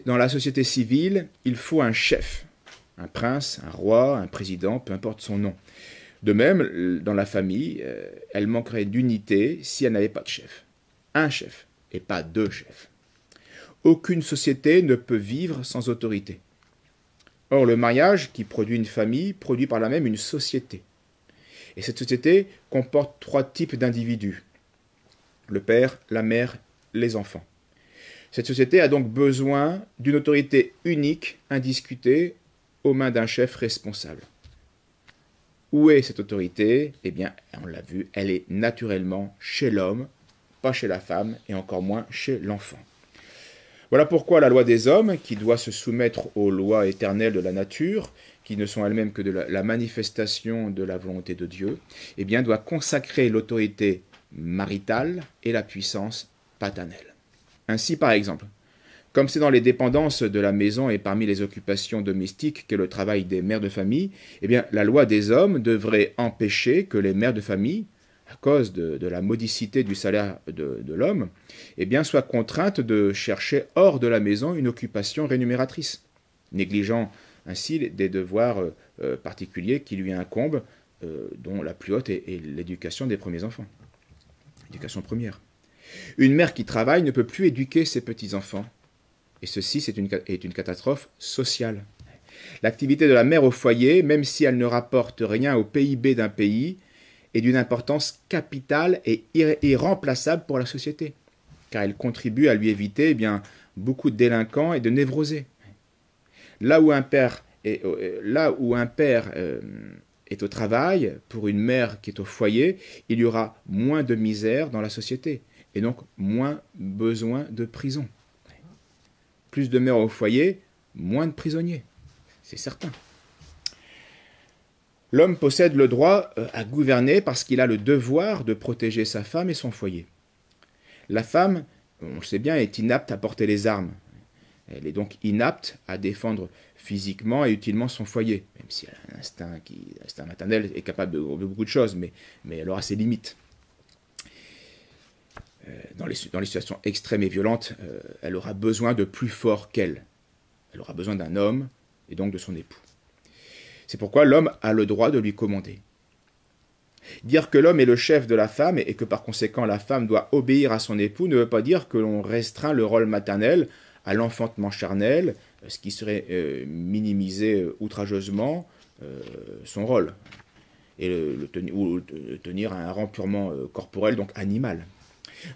Dans la société civile, il faut un chef, un prince, un roi, un président, peu importe son nom. De même, dans la famille, elle manquerait d'unité si elle n'avait pas de chef. Un chef, et pas 2 chefs. Aucune société ne peut vivre sans autorité. Or, le mariage, qui produit une famille, produit par là même une société. Et cette société comporte 3 types d'individus. Le père, la mère, les enfants. Cette société a donc besoin d'une autorité unique, indiscutée, aux mains d'un chef responsable. Où est cette autorité? Eh bien, on l'a vu, elle est naturellement chez l'homme, pas chez la femme, et encore moins chez l'enfant. Voilà pourquoi la loi des hommes, qui doit se soumettre aux lois éternelles de la nature, qui ne sont elles-mêmes que de la manifestation de la volonté de Dieu, eh bien, doit consacrer l'autorité maritale et la puissance paternelle. Ainsi, par exemple, comme c'est dans les dépendances de la maison et parmi les occupations domestiques qu'est le travail des mères de famille, eh bien, la loi des hommes devrait empêcher que les mères de famille à cause de la modicité du salaire de l'homme, eh bien, soit contrainte de chercher hors de la maison une occupation rémunératrice, négligeant ainsi des devoirs particuliers qui lui incombent, dont la plus haute est l'éducation des premiers enfants, l'éducation première. Une mère qui travaille ne peut plus éduquer ses petits-enfants, et ceci est une catastrophe sociale. L'activité de la mère au foyer, même si elle ne rapporte rien au PIB d'un pays, est d'une importance capitale et irremplaçable pour la société, car elle contribue à lui éviter beaucoup de délinquants et de névrosés. Là où un père est au travail, pour une mère qui est au foyer, il y aura moins de misère dans la société, et donc moins besoin de prison. Plus de mères au foyer, moins de prisonniers, c'est certain. L'homme possède le droit à gouverner parce qu'il a le devoir de protéger sa femme et son foyer. La femme, on le sait bien, est inapte à porter les armes. Elle est donc inapte à défendre physiquement et utilement son foyer, même si elle a l'instinct maternel est capable de beaucoup de choses, mais elle aura ses limites. Dans les situations extrêmes et violentes, elle aura besoin de plus fort qu'elle. Elle aura besoin d'un homme et donc de son époux. C'est pourquoi l'homme a le droit de lui commander. Dire que l'homme est le chef de la femme et que par conséquent la femme doit obéir à son époux ne veut pas dire que l'on restreint le rôle maternel à l'enfantement charnel, ce qui serait minimiser outrageusement son rôle, et tenir à un rang purement corporel, donc animal.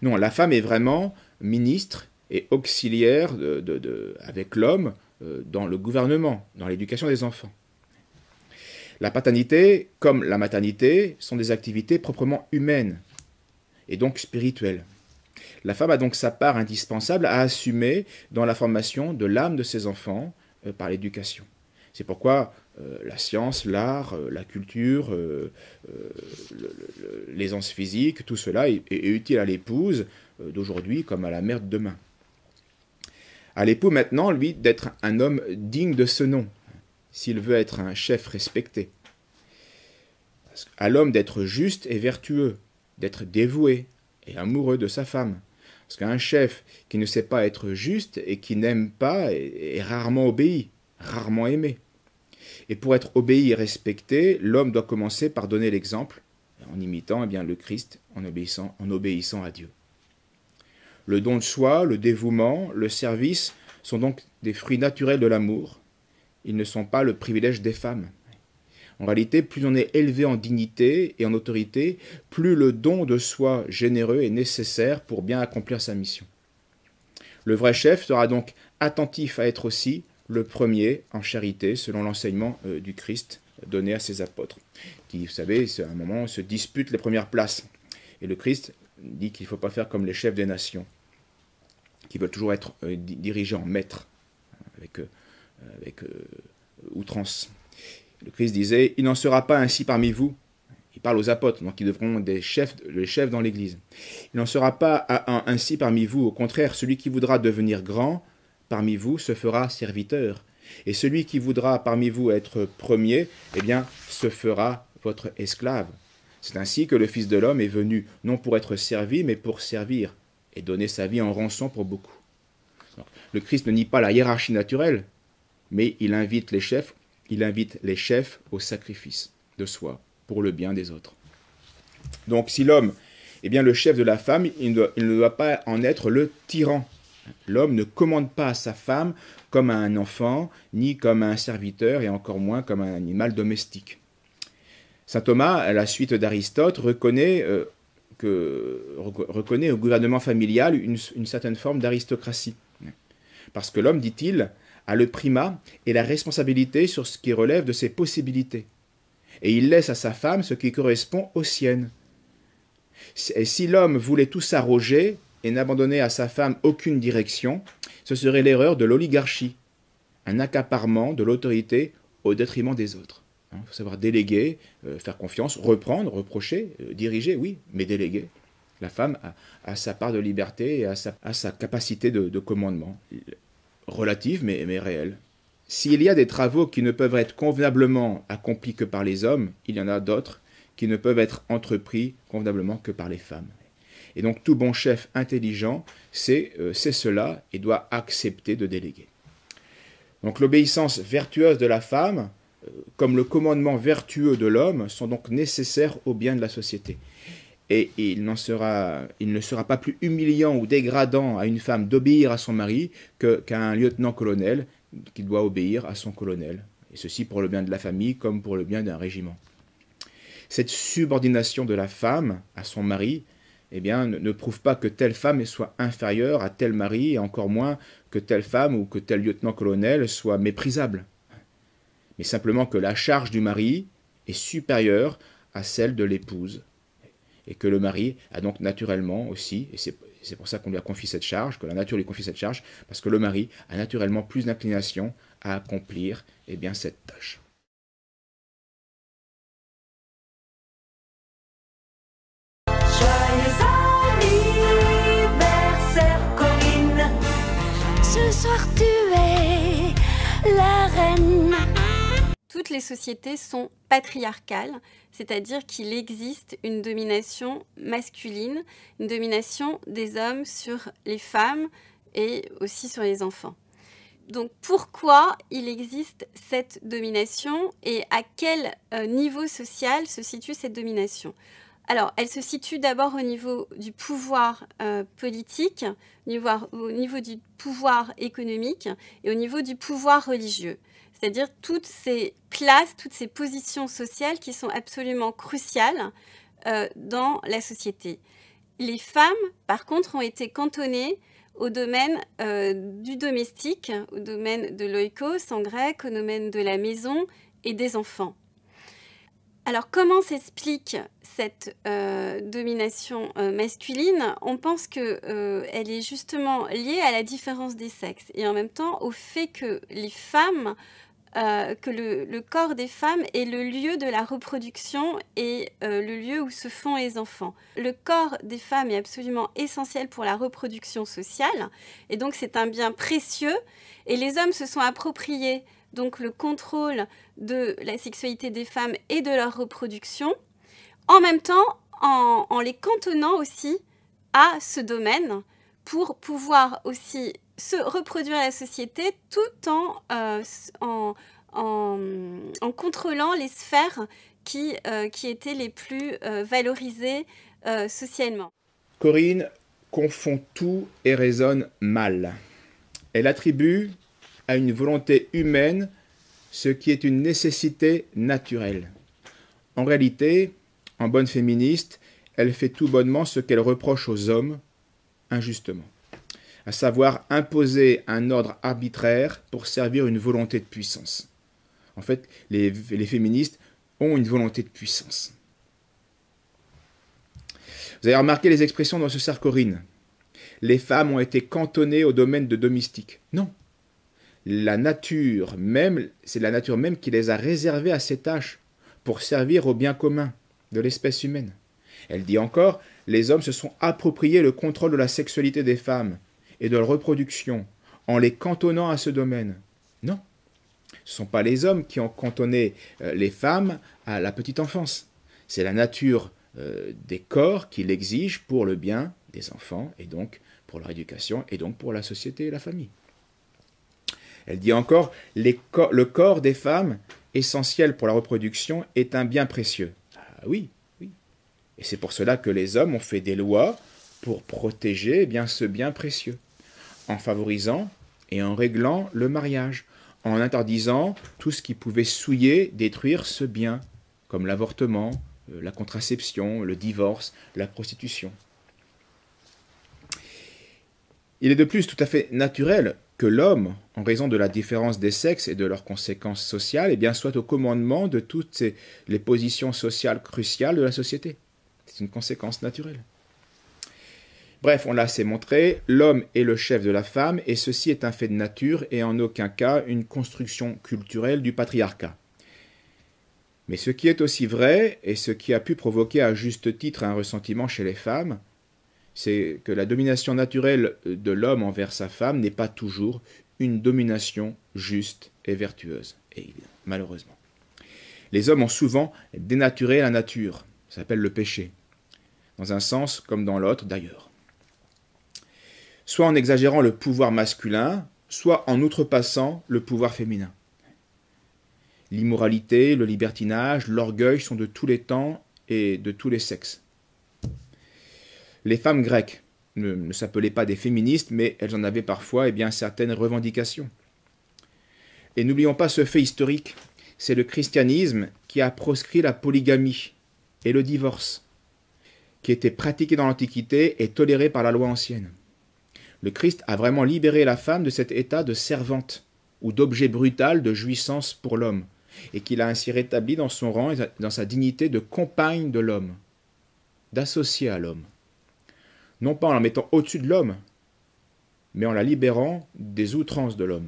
Non, la femme est vraiment ministre et auxiliaire avec l'homme dans le gouvernement, dans l'éducation des enfants. La paternité, comme la maternité, sont des activités proprement humaines et donc spirituelles. La femme a donc sa part indispensable à assumer dans la formation de l'âme de ses enfants par l'éducation. C'est pourquoi la science, l'art, la culture, l'aisance physique, tout cela est utile à l'épouse d'aujourd'hui comme à la mère de demain. À l'époux maintenant, lui, d'être un homme digne de ce nom, s'il veut être un chef respecté. À l'homme d'être juste et vertueux, d'être dévoué et amoureux de sa femme. Parce qu'un chef qui ne sait pas être juste et qui n'aime pas est rarement obéi, rarement aimé. Et pour être obéi et respecté, l'homme doit commencer par donner l'exemple, en imitant le Christ, en obéissant à Dieu. Le don de soi, le dévouement, le service sont donc des fruits naturels de l'amour. Ils ne sont pas le privilège des femmes. En réalité, plus on est élevé en dignité et en autorité, plus le don de soi généreux est nécessaire pour bien accomplir sa mission. Le vrai chef sera donc attentif à être aussi le premier en charité, selon l'enseignement du Christ donné à ses apôtres, qui, vous savez, à un moment, se disputent les premières places. Et le Christ dit qu'il ne faut pas faire comme les chefs des nations, qui veulent toujours être dirigés en maître, avec outrance. Le Christ disait « Il n'en sera pas ainsi parmi vous ». Il parle aux apôtres, donc ils devront les chefs dans l'Église. « Il n'en sera pas ainsi parmi vous. Au contraire, celui qui voudra devenir grand parmi vous se fera serviteur. Et celui qui voudra parmi vous être premier, se fera votre esclave. C'est ainsi que le Fils de l'homme est venu, non pour être servi, mais pour servir, et donner sa vie en rançon pour beaucoup. » Le Christ ne nie pas la hiérarchie naturelle, mais il invite les chefs au sacrifice de soi pour le bien des autres. Donc si l'homme est bien le chef de la femme, il ne doit pas en être le tyran. L'homme ne commande pas à sa femme comme à un enfant, ni comme à un serviteur, et encore moins comme un animal domestique. Saint Thomas, à la suite d'Aristote, reconnaît au gouvernement familial une certaine forme d'aristocratie. Parce que l'homme, dit-il, a le primat et la responsabilité sur ce qui relève de ses possibilités. Et il laisse à sa femme ce qui correspond aux siennes. Et si l'homme voulait tout s'arroger et n'abandonnait à sa femme aucune direction, ce serait l'erreur de l'oligarchie, un accaparement de l'autorité au détriment des autres. Il faut savoir déléguer, faire confiance, reprendre, reprocher, diriger, oui, mais déléguer. La femme a sa part de liberté et a sa capacité de commandement, relative mais réelle. S'il y a des travaux qui ne peuvent être convenablement accomplis que par les hommes, il y en a d'autres qui ne peuvent être entrepris convenablement que par les femmes. Et donc tout bon chef intelligent sait cela et doit accepter de déléguer. Donc l'obéissance vertueuse de la femme, comme le commandement vertueux de l'homme, sont donc nécessaires au bien de la société. Et il ne sera pas plus humiliant ou dégradant à une femme d'obéir à son mari qu'à un lieutenant-colonel qui doit obéir à son colonel. Et ceci pour le bien de la famille comme pour le bien d'un régiment. Cette subordination de la femme à son mari ne prouve pas que telle femme soit inférieure à tel mari, et encore moins que telle femme ou que tel lieutenant-colonel soit méprisable. Mais simplement que la charge du mari est supérieure à celle de l'épouse. Et que le mari a donc naturellement aussi, et c'est pour ça qu'on lui a confié cette charge, que la nature lui confie cette charge, parce que le mari a naturellement plus d'inclination à accomplir cette tâche. Ce soir tu es la reine. Toutes les sociétés sont patriarcales, c'est-à-dire qu'il existe une domination masculine, une domination des hommes sur les femmes et aussi sur les enfants. Donc pourquoi il existe cette domination et à quel niveau social se situe cette domination ? Alors, elle se situe d'abord au niveau du pouvoir politique, au niveau du pouvoir économique et au niveau du pouvoir religieux. C'est-à-dire toutes ces places, toutes ces positions sociales qui sont absolument cruciales dans la société. Les femmes, par contre, ont été cantonnées au domaine du domestique, au domaine de l'oikos en grec, au domaine de la maison et des enfants. Alors, comment s'explique cette domination masculine ? On pense qu'elle est justement liée à la différence des sexes et en même temps au fait que les femmes, que le corps des femmes est le lieu de la reproduction et le lieu où se font les enfants. Le corps des femmes est absolument essentiel pour la reproduction sociale et donc c'est un bien précieux et les hommes se sont appropriés donc le contrôle de la sexualité des femmes et de leur reproduction, en même temps en les cantonnant aussi à ce domaine pour pouvoir aussi se reproduire la société tout en contrôlant les sphères qui étaient les plus valorisées socialement. Corinne confond tout et raisonne mal. Elle attribue à une volonté humaine ce qui est une nécessité naturelle. En réalité, en bonne féministe, elle fait tout bonnement ce qu'elle reproche aux hommes injustement, à savoir imposer un ordre arbitraire pour servir une volonté de puissance. En fait, les féministes ont une volonté de puissance. Vous avez remarqué les expressions dont se sert Corinne. Les femmes ont été cantonnées au domaine de domestique. Non. La nature même, c'est la nature même qui les a réservées à ces tâches pour servir au bien commun de l'espèce humaine. Elle dit encore, les hommes se sont appropriés le contrôle de la sexualité des femmes et de leur reproduction en les cantonnant à ce domaine. Non, ce ne sont pas les hommes qui ont cantonné les femmes à la petite enfance. C'est la nature des corps qui l'exige pour le bien des enfants et donc pour leur éducation et donc pour la société et la famille. Elle dit encore, le corps des femmes, essentiel pour la reproduction, est un bien précieux. Ah oui, oui. Et c'est pour cela que les hommes ont fait des lois pour protéger ce bien précieux, en favorisant et en réglant le mariage, en interdisant tout ce qui pouvait souiller, détruire ce bien, comme l'avortement, la contraception, le divorce, la prostitution. Il est de plus tout à fait naturel que l'homme, en raison de la différence des sexes et de leurs conséquences sociales, soit au commandement de toutes les positions sociales cruciales de la société. C'est une conséquence naturelle. Bref, on l'a assez montré, l'homme est le chef de la femme, et ceci est un fait de nature et en aucun cas une construction culturelle du patriarcat. Mais ce qui est aussi vrai, et ce qui a pu provoquer à juste titre un ressentiment chez les femmes, c'est que la domination naturelle de l'homme envers sa femme n'est pas toujours une domination juste et vertueuse, et malheureusement. Les hommes ont souvent dénaturé la nature. Ça s'appelle le péché. Dans un sens comme dans l'autre d'ailleurs. Soit en exagérant le pouvoir masculin, soit en outrepassant le pouvoir féminin. L'immoralité, le libertinage, l'orgueil sont de tous les temps et de tous les sexes. Les femmes grecques ne s'appelaient pas des féministes, mais elles en avaient parfois certaines revendications. Et n'oublions pas ce fait historique, c'est le christianisme qui a proscrit la polygamie et le divorce, qui était pratiqué dans l'Antiquité et toléré par la loi ancienne. Le Christ a vraiment libéré la femme de cet état de servante ou d'objet brutal de jouissance pour l'homme, et qu'il a ainsi rétabli dans son rang et dans sa dignité de compagne de l'homme, d'associé à l'homme. Non pas en la mettant au-dessus de l'homme, mais en la libérant des outrances de l'homme.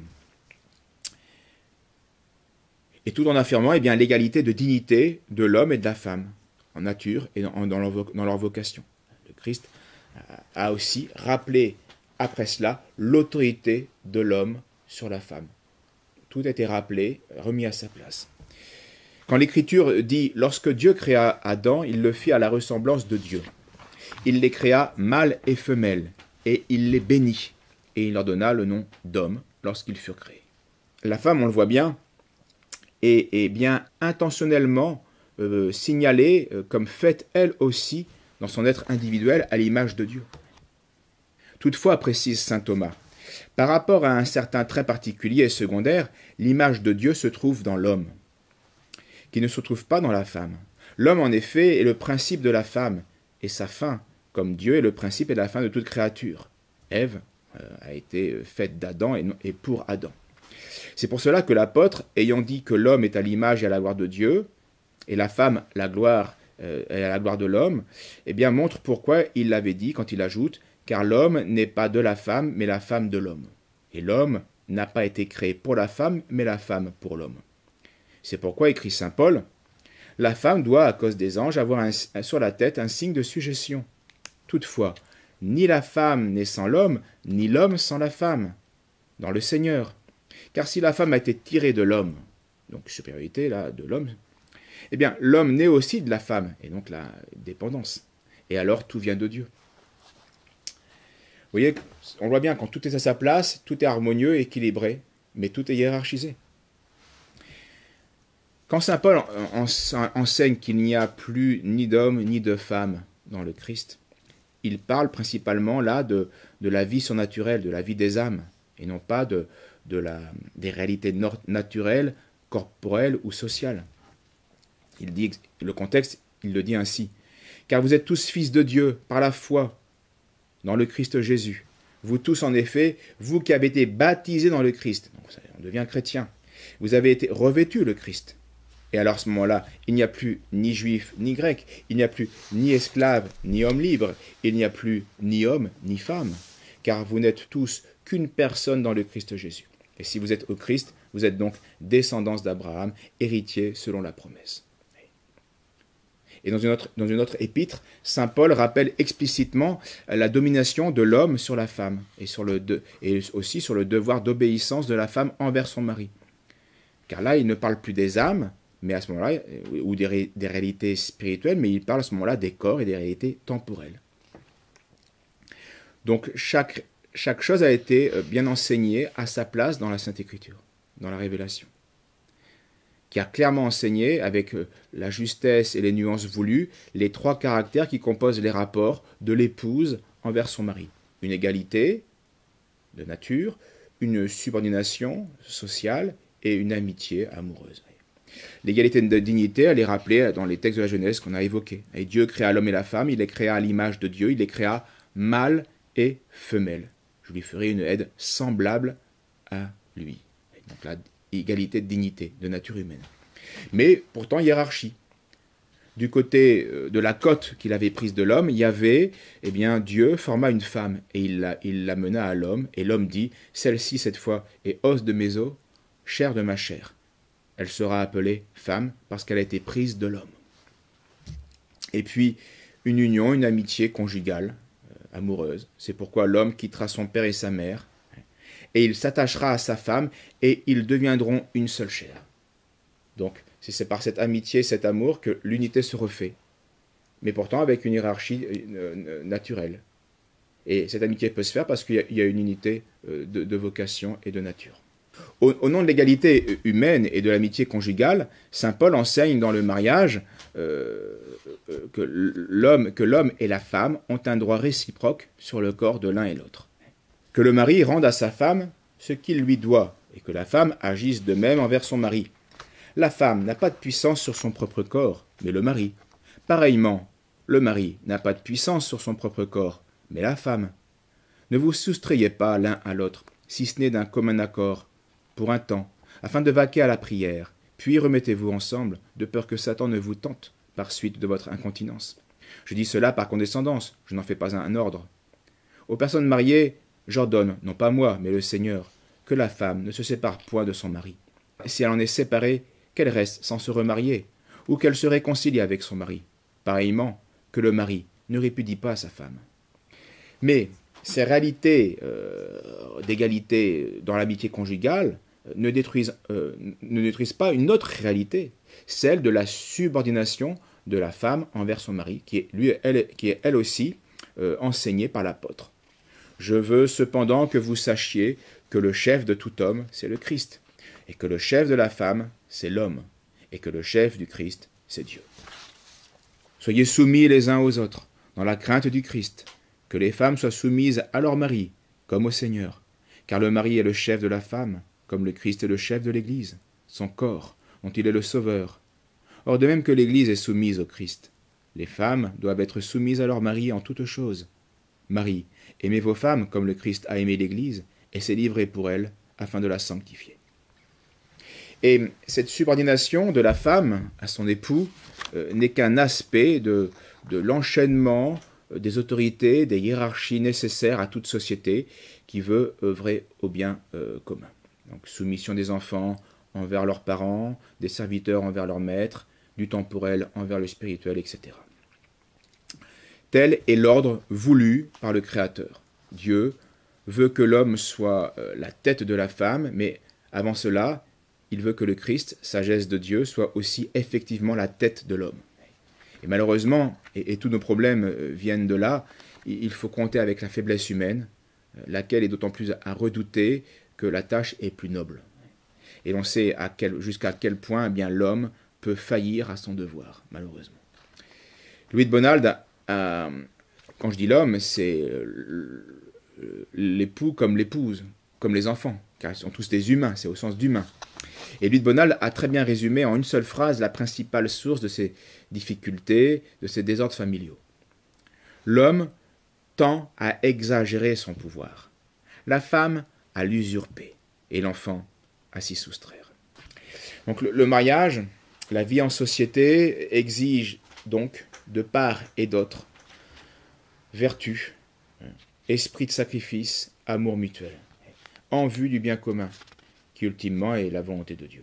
Et tout en affirmant l'égalité de dignité de l'homme et de la femme, en nature et dans leur vocation. Le Christ a aussi rappelé après cela l'autorité de l'homme sur la femme. Tout a été rappelé, remis à sa place. Quand l'Écriture dit « Lorsque Dieu créa Adam, il le fit à la ressemblance de Dieu. Il les créa mâles et femelles, et il les bénit, et il leur donna le nom d'homme lorsqu'ils furent créés. » La femme, on le voit bien, est bien intentionnellement signalée comme faite elle aussi dans son être individuel à l'image de Dieu. Toutefois, précise saint Thomas, par rapport à un certain trait particulier et secondaire, l'image de Dieu se trouve dans l'homme, qui ne se trouve pas dans la femme. L'homme, en effet, est le principe de la femme, et sa fin, comme Dieu est le principe et la fin de toute créature. Ève a été faite d'Adam et pour Adam. C'est pour cela que l'apôtre, ayant dit que l'homme est à l'image et à la gloire de Dieu, et la femme la gloire et à la gloire de l'homme, montre pourquoi il l'avait dit quand il ajoute « Car l'homme n'est pas de la femme, mais la femme de l'homme. Et l'homme n'a pas été créé pour la femme, mais la femme pour l'homme. » C'est pourquoi, écrit saint Paul, « La femme doit, à cause des anges, avoir sur la tête un signe de sujétion. Toutefois, ni la femme n'est sans l'homme, ni l'homme sans la femme, dans le Seigneur. Car si la femme a été tirée de l'homme, donc supériorité là, de l'homme, l'homme naît aussi de la femme, et donc la dépendance. Et alors tout vient de Dieu. Vous voyez, on voit bien, quand tout est à sa place, tout est harmonieux, équilibré, mais tout est hiérarchisé. Quand saint Paul enseigne qu'il n'y a plus ni d'homme ni de femme dans le Christ, il parle principalement là de la vie surnaturelle, de la vie des âmes, et non pas des réalités naturelles, corporelles ou sociales. Il dit, le contexte, il le dit ainsi. « Car vous êtes tous fils de Dieu par la foi dans le Christ Jésus. Vous tous, en effet, vous qui avez été baptisés dans le Christ. » Donc on devient chrétien. Vous avez été revêtus le Christ. Et alors à ce moment-là, il n'y a plus ni juif ni grec, il n'y a plus ni esclave ni homme libre, il n'y a plus ni homme ni femme, car vous n'êtes tous qu'une personne dans le Christ Jésus. Et si vous êtes au Christ, vous êtes donc descendance d'Abraham, héritier selon la promesse. Et dans une autre épître, saint Paul rappelle explicitement la domination de l'homme sur la femme, et aussi sur le devoir d'obéissance de la femme envers son mari. Car là, il ne parle plus des âmes, mais à ce moment-là, ou des réalités spirituelles, mais il parle à ce moment-là des corps et des réalités temporelles. Donc chaque chose a été bien enseignée à sa place dans la Sainte Écriture, dans la Révélation, qui a clairement enseigné, avec la justesse et les nuances voulues, les trois caractères qui composent les rapports de l'épouse envers son mari. Une égalité de nature, une subordination sociale et une amitié amoureuse. L'égalité de dignité, elle est rappelée dans les textes de la Genèse qu'on a évoqués. Et Dieu créa l'homme et la femme, il les créa à l'image de Dieu, il les créa mâle et femelle. Je lui ferai une aide semblable à lui. Et donc là, égalité de dignité, de nature humaine. Mais pourtant, hiérarchie. Du côté de la cote qu'il avait prise de l'homme, il y avait, Dieu forma une femme, et il la mena à l'homme, et l'homme dit, « Celle-ci, cette fois, est os de mes os, chair de ma chair. Elle sera appelée femme, parce qu'elle a été prise de l'homme. » Et puis, une union, une amitié conjugale, amoureuse. C'est pourquoi l'homme quittera son père et sa mère, et il s'attachera à sa femme, et ils deviendront une seule chair. Donc, c'est par cette amitié, cet amour que l'unité se refait, mais pourtant avec une hiérarchie naturelle. Et cette amitié peut se faire parce qu'il y a une unité de vocation et de nature. Au nom de l'égalité humaine et de l'amitié conjugale, saint Paul enseigne dans le mariage que l'homme et la femme ont un droit réciproque sur le corps de l'un et l'autre. Que le mari rende à sa femme ce qu'il lui doit, et que la femme agisse de même envers son mari. La femme n'a pas de puissance sur son propre corps, mais le mari. Pareillement, le mari n'a pas de puissance sur son propre corps, mais la femme. Ne vous soustrayez pas l'un à l'autre, si ce n'est d'un commun accord, pour un temps, afin de vaquer à la prière, puis remettez-vous ensemble, de peur que Satan ne vous tente, par suite de votre incontinence. Je dis cela par condescendance, je n'en fais pas un ordre. Aux personnes mariées, j'ordonne, non pas moi, mais le Seigneur, que la femme ne se sépare point de son mari. Si elle en est séparée, qu'elle reste sans se remarier, ou qu'elle se réconcilie avec son mari. Pareillement, que le mari ne répudie pas sa femme. Mais ces réalités d'égalité dans l'amitié conjugale ne détruisent pas une autre réalité, celle de la subordination de la femme envers son mari, qui est elle aussi enseignée par l'apôtre. Je veux cependant que vous sachiez que le chef de tout homme, c'est le Christ, et que le chef de la femme, c'est l'homme, et que le chef du Christ, c'est Dieu. Soyez soumis les uns aux autres, dans la crainte du Christ, que les femmes soient soumises à leur mari, comme au Seigneur, car le mari est le chef de la femme, comme le Christ est le chef de l'Église, son corps, dont il est le sauveur. Or, de même que l'Église est soumise au Christ, les femmes doivent être soumises à leur mari en toutes choses. Marie, aimez vos femmes comme le Christ a aimé l'Église, et s'est livré pour elle, afin de la sanctifier. Et cette subordination de la femme à son époux n'est qu'un aspect de l'enchaînement des autorités, des hiérarchies nécessaires à toute société qui veut œuvrer au bien commun. Donc soumission des enfants envers leurs parents, des serviteurs envers leurs maîtres, du temporel envers le spirituel, etc. Tel est l'ordre voulu par le Créateur. Dieu veut que l'homme soit la tête de la femme, mais avant cela, il veut que le Christ, sagesse de Dieu, soit aussi effectivement la tête de l'homme. Et malheureusement, et tous nos problèmes viennent de là, il faut compter avec la faiblesse humaine, laquelle est d'autant plus à redouter que la tâche est plus noble. Et l'on sait jusqu'à quel point eh bien, l'homme peut faillir à son devoir, malheureusement. Louis de Bonald, quand je dis l'homme, c'est l'époux comme l'épouse, comme les enfants, car ils sont tous des humains, c'est au sens d'humain. Et Louis de Bonald a très bien résumé en une seule phrase la principale source de ces difficultés, de ces désordres familiaux. L'homme tend à exagérer son pouvoir, la femme à l'usurper, et l'enfant à s'y soustraire. Donc le mariage, la vie en société exige donc de part et d'autre vertu, esprit de sacrifice, amour mutuel, en vue du bien commun, qui ultimement est la volonté de Dieu.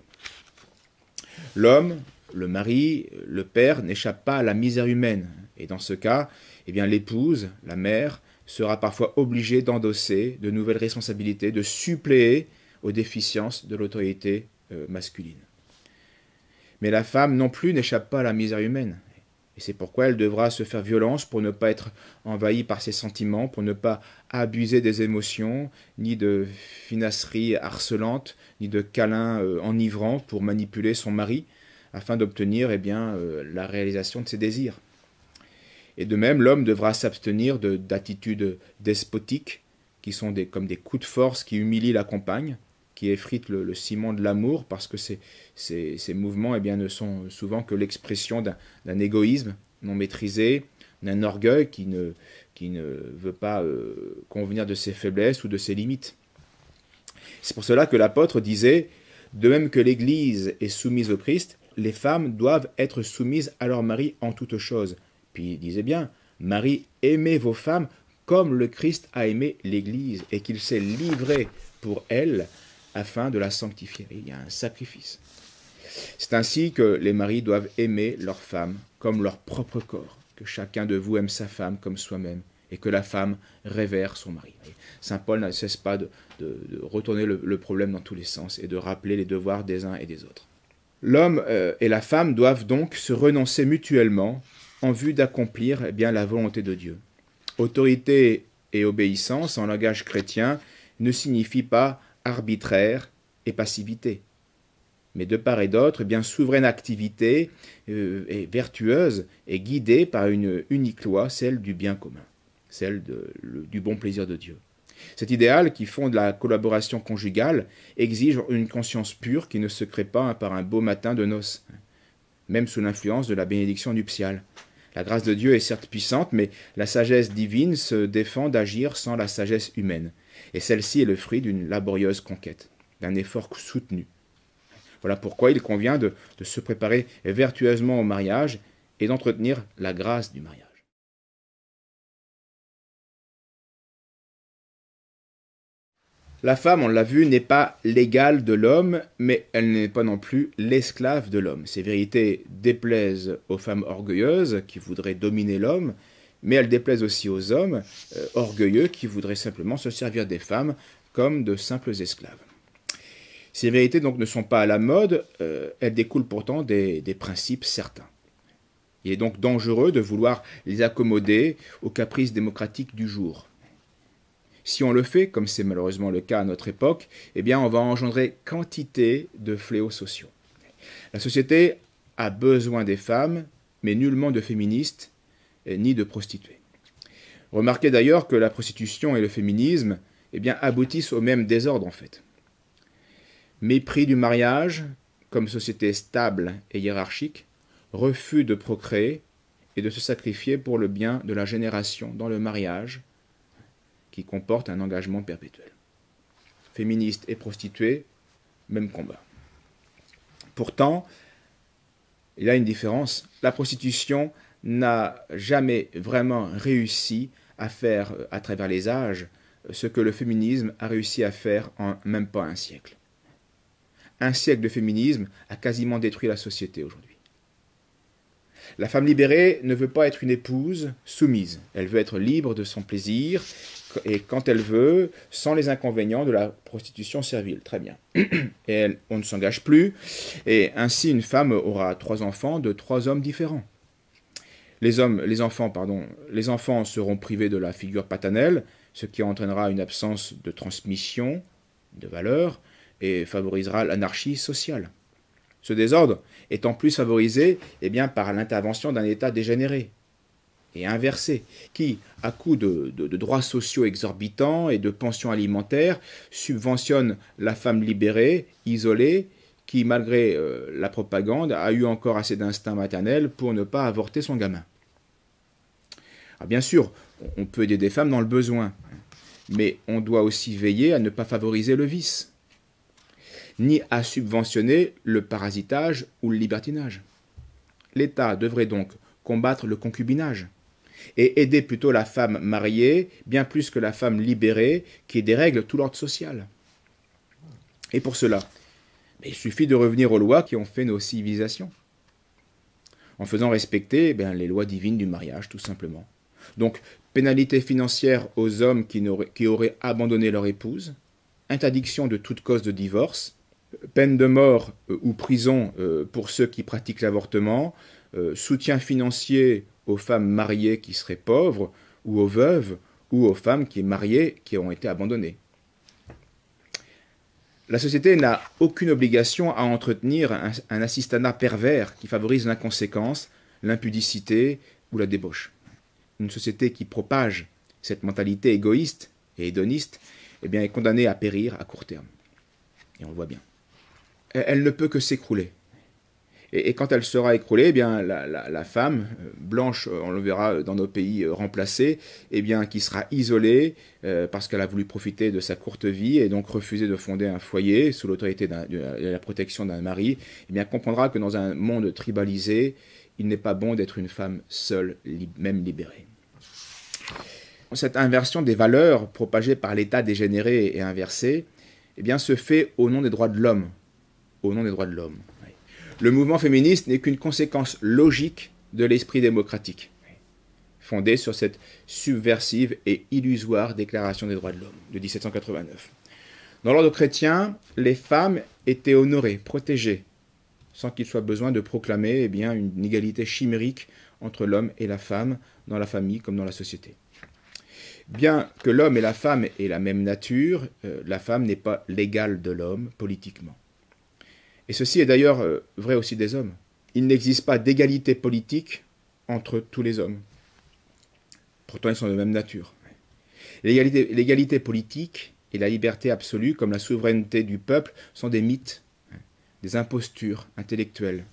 L'homme, le mari, le père n'échappe pas à la misère humaine, et dans ce cas, eh bien, l'épouse, la mère, sera parfois obligée d'endosser de nouvelles responsabilités, de suppléer aux déficiences de l'autorité masculine. Mais la femme non plus n'échappe pas à la misère humaine. Et c'est pourquoi elle devra se faire violence pour ne pas être envahie par ses sentiments, pour ne pas abuser des émotions, ni de finasseries harcelantes, ni de câlins enivrants pour manipuler son mari, afin d'obtenir eh bien, la réalisation de ses désirs. Et de même, l'homme devra s'abstenir d'attitudes despotiques, qui sont comme des coups de force qui humilient la compagne, qui effritent le ciment de l'amour, parce que ces mouvements eh bien, ne sont souvent que l'expression d'un égoïsme non maîtrisé, d'un orgueil qui ne veut pas convenir de ses faiblesses ou de ses limites. C'est pour cela que l'apôtre disait, de même que l'Église est soumise au Christ, les femmes doivent être soumises à leur mari en toutes choses. Puis il disait bien, Marie, aimez vos femmes comme le Christ a aimé l'Église et qu'il s'est livré pour elle afin de la sanctifier. Il y a un sacrifice. C'est ainsi que les maris doivent aimer leurs femmes comme leur propre corps, que chacun de vous aime sa femme comme soi-même et que la femme révère son mari. Et Saint Paul ne cesse pas de retourner le problème dans tous les sens et de rappeler les devoirs des uns et des autres. L'homme et la femme doivent donc se renoncer mutuellement en vue d'accomplir la volonté de Dieu. Autorité et obéissance, en langage chrétien, ne signifie pas arbitraire et passivité. Mais de part et d'autre, souveraine activité et vertueuse est guidée par une unique loi, celle du bien commun, celle du bon plaisir de Dieu. Cet idéal qui fonde la collaboration conjugale exige une conscience pure qui ne se crée pas par un beau matin de noces, même sous l'influence de la bénédiction nuptiale. La grâce de Dieu est certes puissante, mais la sagesse divine se défend d'agir sans la sagesse humaine. Et celle-ci est le fruit d'une laborieuse conquête, d'un effort soutenu. Voilà pourquoi il convient de se préparer vertueusement au mariage et d'entretenir la grâce du mariage. La femme, on l'a vu, n'est pas l'égale de l'homme, mais elle n'est pas non plus l'esclave de l'homme. Ces vérités déplaisent aux femmes orgueilleuses qui voudraient dominer l'homme, mais elles déplaisent aussi aux hommes orgueilleux qui voudraient simplement se servir des femmes comme de simples esclaves. Ces vérités donc ne sont pas à la mode, elles découlent pourtant des principes certains. Il est donc dangereux de vouloir les accommoder aux caprices démocratiques du jour. Si on le fait, comme c'est malheureusement le cas à notre époque, on va engendrer quantité de fléaux sociaux. La société a besoin des femmes, mais nullement de féministes ni de prostituées. Remarquez d'ailleurs que la prostitution et le féminisme aboutissent au même désordre en fait. Mépris du mariage comme société stable et hiérarchique, refus de procréer et de se sacrifier pour le bien de la génération dans le mariage, qui comporte un engagement perpétuel. Féministes et prostituées, même combat. Pourtant, il y a une différence. La prostitution n'a jamais vraiment réussi à faire, à travers les âges, ce que le féminisme a réussi à faire en même pas un siècle. Un siècle de féminisme a quasiment détruit la société aujourd'hui. La femme libérée ne veut pas être une épouse soumise. Elle veut être libre de son plaisir et quand elle veut, sans les inconvénients de la prostitution servile. Très bien. Et on ne s'engage plus. Et ainsi, une femme aura 3 enfants de 3 hommes différents. Les enfants seront privés de la figure paternelle, ce qui entraînera une absence de transmission de valeurs et favorisera l'anarchie sociale. Ce désordre est en plus favorisé par l'intervention d'un État dégénéré et inversé, qui, à coup de droits sociaux exorbitants et de pensions alimentaires, subventionne la femme libérée, isolée, qui, malgré la propagande, a eu encore assez d'instinct maternel pour ne pas avorter son gamin. Alors bien sûr, on peut aider des femmes dans le besoin, mais on doit aussi veiller à ne pas favoriser le vice, ni à subventionner le parasitage ou le libertinage. L'État devrait donc combattre le concubinage et aider plutôt la femme mariée, bien plus que la femme libérée, qui dérègle tout l'ordre social. Et pour cela, il suffit de revenir aux lois qui ont fait nos civilisations, en faisant respecter les lois divines du mariage, tout simplement. Donc, pénalité financière aux hommes qui auraient abandonné leur épouse, interdiction de toute cause de divorce, peine de mort ou prison pour ceux qui pratiquent l'avortement, soutien financier aux femmes mariées qui seraient pauvres, ou aux veuves, ou aux femmes qui mariées qui ont été abandonnées. La société n'a aucune obligation à entretenir un assistanat pervers qui favorise l'inconséquence, l'impudicité ou la débauche. Une société qui propage cette mentalité égoïste et hédoniste est condamnée à périr à court terme. Et on le voit bien. Elle ne peut que s'écrouler. Et quand elle sera écroulée, la femme, blanche, on le verra dans nos pays remplacés, qui sera isolée parce qu'elle a voulu profiter de sa courte vie et donc refuser de fonder un foyer sous l'autorité de la protection d'un mari, comprendra que dans un monde tribalisé, il n'est pas bon d'être une femme seule, même libérée. Cette inversion des valeurs propagée par l'État dégénéré et inversé, se fait au nom des droits de l'homme. Au nom des droits de l'homme. Le mouvement féministe n'est qu'une conséquence logique de l'esprit démocratique, fondé sur cette subversive et illusoire Déclaration des droits de l'homme de 1789. Dans l'ordre chrétien, les femmes étaient honorées, protégées, sans qu'il soit besoin de proclamer eh bien, une égalité chimérique entre l'homme et la femme, dans la famille comme dans la société. Bien que l'homme et la femme aient la même nature, la femme n'est pas l'égale de l'homme politiquement. Et ceci est d'ailleurs vrai aussi des hommes. Il n'existe pas d'égalité politique entre tous les hommes. Pourtant, ils sont de même nature. L'égalité politique et la liberté absolue, comme la souveraineté du peuple, sont des mythes, des impostures intellectuelles.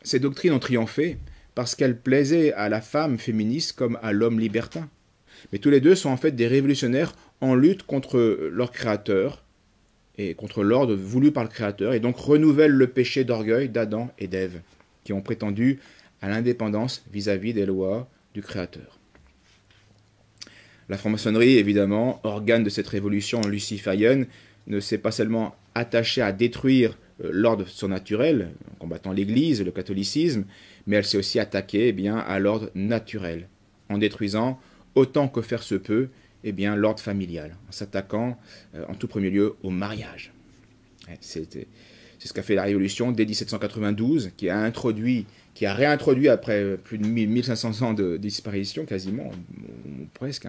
Ces doctrines ont triomphé parce qu'elles plaisaient à la femme féministe comme à l'homme libertin. Mais tous les deux sont en fait des révolutionnaires en lutte contre leur créateur et contre l'ordre voulu par le créateur, et donc renouvellent le péché d'orgueil d'Adam et d'Ève, qui ont prétendu à l'indépendance vis-à-vis des lois du créateur. La franc-maçonnerie, évidemment, organe de cette révolution luciférienne, ne s'est pas seulement attachée à détruire l'ordre surnaturel, en combattant l'Église, le catholicisme, mais elle s'est aussi attaquée à l'ordre naturel, en détruisant, autant que faire se peut, l'ordre familial, en s'attaquant en tout premier lieu au mariage. C'est ce qu'a fait la Révolution dès 1792, qui a réintroduit après plus de 1500 ans de disparition, quasiment, ou presque,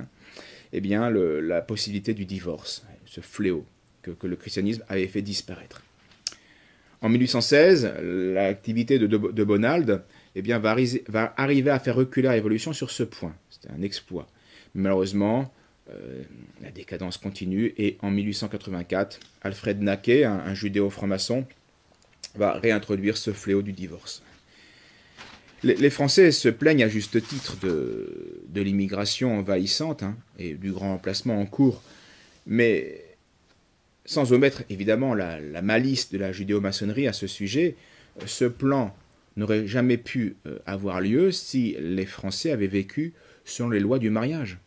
la possibilité du divorce, ce fléau que le christianisme avait fait disparaître. En 1816, l'activité de Bonald va arriver à faire reculer la Révolution sur ce point. C'était un exploit. Mais malheureusement, la décadence continue et en 1884, Alfred Naquet, un judéo-franc-maçon, va réintroduire ce fléau du divorce. Les Français se plaignent à juste titre de l'immigration envahissante et du grand emplacement en cours, mais sans omettre évidemment la malice de la judéo-maçonnerie à ce sujet, ce plan n'aurait jamais pu avoir lieu si les Français avaient vécu selon les lois du mariage,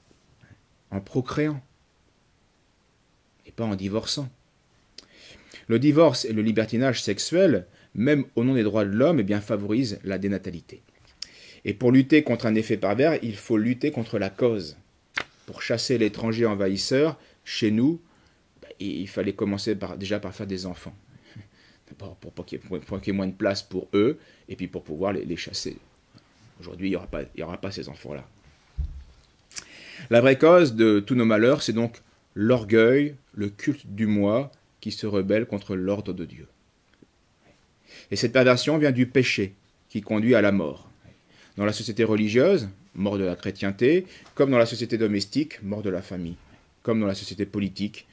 en procréant, et pas en divorçant. Le divorce et le libertinage sexuel, même au nom des droits de l'homme, favorisent la dénatalité. Et pour lutter contre un effet pervers, il faut lutter contre la cause. Pour chasser l'étranger envahisseur, chez nous, il fallait commencer déjà par faire des enfants. D'abord pour qu'il y ait moins de place pour eux, et puis pour pouvoir les chasser. Aujourd'hui, il n'y aura pas ces enfants-là. La vraie cause de tous nos malheurs, c'est donc l'orgueil, le culte du moi, qui se rebelle contre l'ordre de Dieu. Et cette perversion vient du péché, qui conduit à la mort. Dans la société religieuse, mort de la chrétienté, comme dans la société domestique, mort de la famille, comme dans la société politique,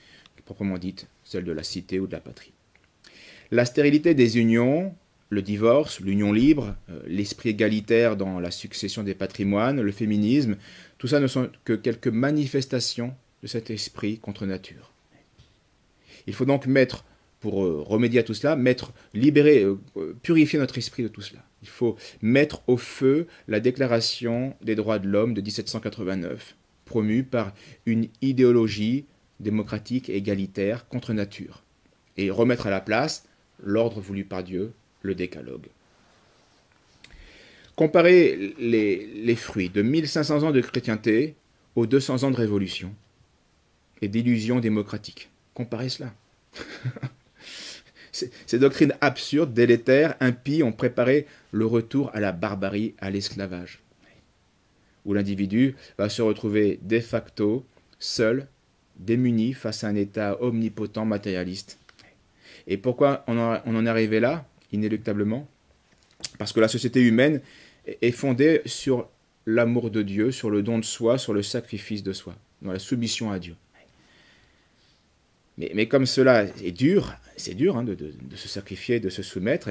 proprement dite, celle de la cité ou de la patrie. La stérilité des unions, le divorce, l'union libre, l'esprit égalitaire dans la succession des patrimoines, le féminisme, tout ça ne sont que quelques manifestations de cet esprit contre nature. Il faut donc pour remédier à tout cela, purifier notre esprit de tout cela. Il faut mettre au feu la Déclaration des droits de l'homme de 1789, promue par une idéologie démocratique et égalitaire contre nature, et remettre à la place l'ordre voulu par Dieu, le décalogue. Comparez les fruits de 1500 ans de chrétienté aux 200 ans de révolution et d'illusion démocratique. Comparez cela. Ces doctrines absurdes, délétères, impies ont préparé le retour à la barbarie, à l'esclavage, où l'individu va se retrouver de facto seul, démuni face à un État omnipotent matérialiste. Et pourquoi on en est arrivé là, inéluctablement? Parce que la société humaine est fondée sur l'amour de Dieu, sur le don de soi, sur le sacrifice de soi, dans la soumission à Dieu. Mais comme cela est dur, c'est dur de se sacrifier, de se soumettre,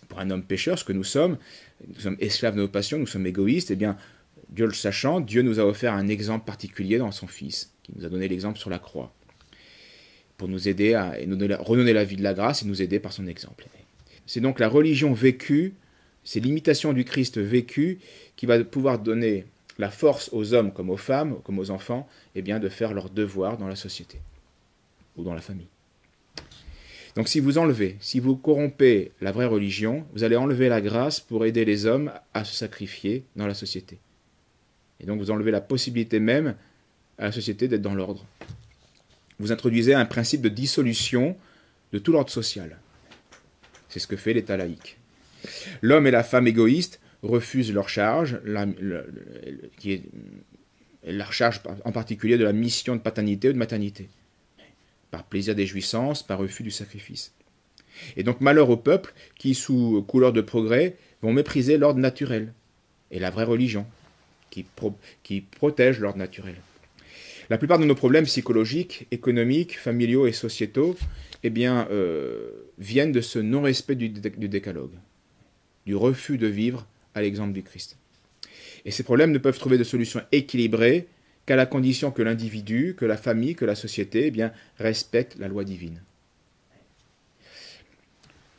pour un homme pécheur, ce que nous sommes esclaves de nos passions, nous sommes égoïstes, Dieu le sachant, Dieu nous a offert un exemple particulier dans son Fils, qui nous a donné l'exemple sur la croix, pour nous aider à redonner la vie de la grâce et nous aider par son exemple. C'est donc la religion vécue, c'est l'imitation du Christ vécu qui va pouvoir donner la force aux hommes comme aux femmes, comme aux enfants, de faire leur devoir dans la société ou dans la famille. Donc si vous corrompez la vraie religion, vous allez enlever la grâce pour aider les hommes à se sacrifier dans la société. Et donc vous enlevez la possibilité même à la société d'être dans l'ordre. Vous introduisez un principe de dissolution de tout l'ordre social. C'est ce que fait l'État laïque. L'homme et la femme égoïstes refusent leur charge, qui est la charge en particulier de la mission de paternité ou de maternité, par plaisir des jouissances, par refus du sacrifice. Et donc malheur au peuple qui, sous couleur de progrès, vont mépriser l'ordre naturel et la vraie religion, qui protège l'ordre naturel. La plupart de nos problèmes psychologiques, économiques, familiaux et sociétaux viennent de ce non-respect du décalogue, du refus de vivre à l'exemple du Christ. Et ces problèmes ne peuvent trouver de solution équilibrée qu'à la condition que l'individu, que la famille, que la société respectent la loi divine.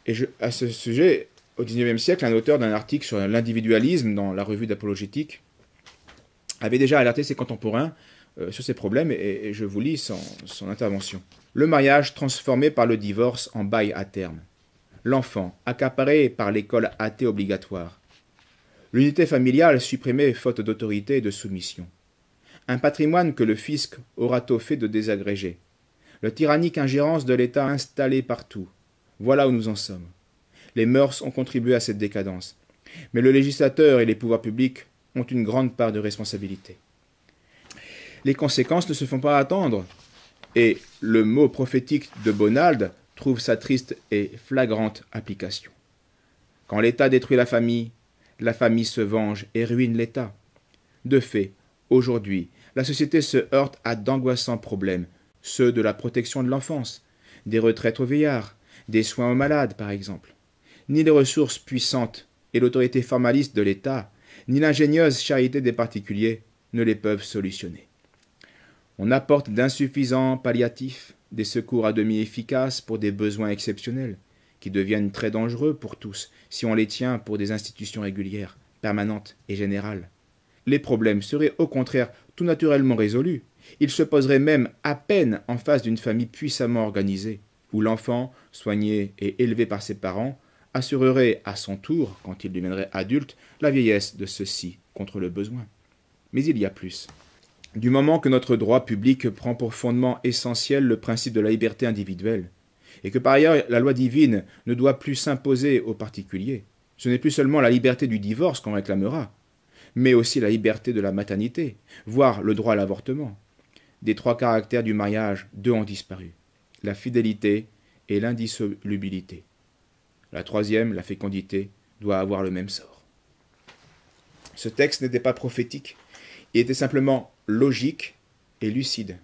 Et à ce sujet, au XIXe siècle, un auteur d'un article sur l'individualisme dans la revue d'Apologétique avait déjà alerté ses contemporains sur ces problèmes, et je vous lis son intervention. Le mariage transformé par le divorce en bail à terme. L'enfant accaparé par l'école athée obligatoire. L'unité familiale supprimée faute d'autorité et de soumission. Un patrimoine que le fisc aura tôt fait de désagréger. La tyrannique ingérence de l'État installée partout. Voilà où nous en sommes. Les mœurs ont contribué à cette décadence. Mais le législateur et les pouvoirs publics ont une grande part de responsabilité. Les conséquences ne se font pas attendre, et le mot prophétique de Bonald trouve sa triste et flagrante application. Quand l'État détruit la famille se venge et ruine l'État. De fait, aujourd'hui, la société se heurte à d'angoissants problèmes, ceux de la protection de l'enfance, des retraites aux vieillards, des soins aux malades, par exemple. Ni les ressources puissantes et l'autorité formaliste de l'État, ni l'ingénieuse charité des particuliers ne les peuvent solutionner. On apporte d'insuffisants palliatifs, des secours à demi efficaces pour des besoins exceptionnels, qui deviennent très dangereux pour tous si on les tient pour des institutions régulières, permanentes et générales. Les problèmes seraient au contraire tout naturellement résolus. Ils se poseraient même à peine en face d'une famille puissamment organisée, où l'enfant, soigné et élevé par ses parents, assurerait à son tour, quand il deviendrait adulte, la vieillesse de ceux-ci contre le besoin. Mais il y a plus. Du moment que notre droit public prend pour fondement essentiel le principe de la liberté individuelle, et que par ailleurs la loi divine ne doit plus s'imposer aux particuliers, ce n'est plus seulement la liberté du divorce qu'on réclamera, mais aussi la liberté de la maternité, voire le droit à l'avortement. Des trois caractères du mariage, deux ont disparu, la fidélité et l'indissolubilité. La troisième, la fécondité, doit avoir le même sort. Ce texte n'était pas prophétique, il était simplement logique et lucide.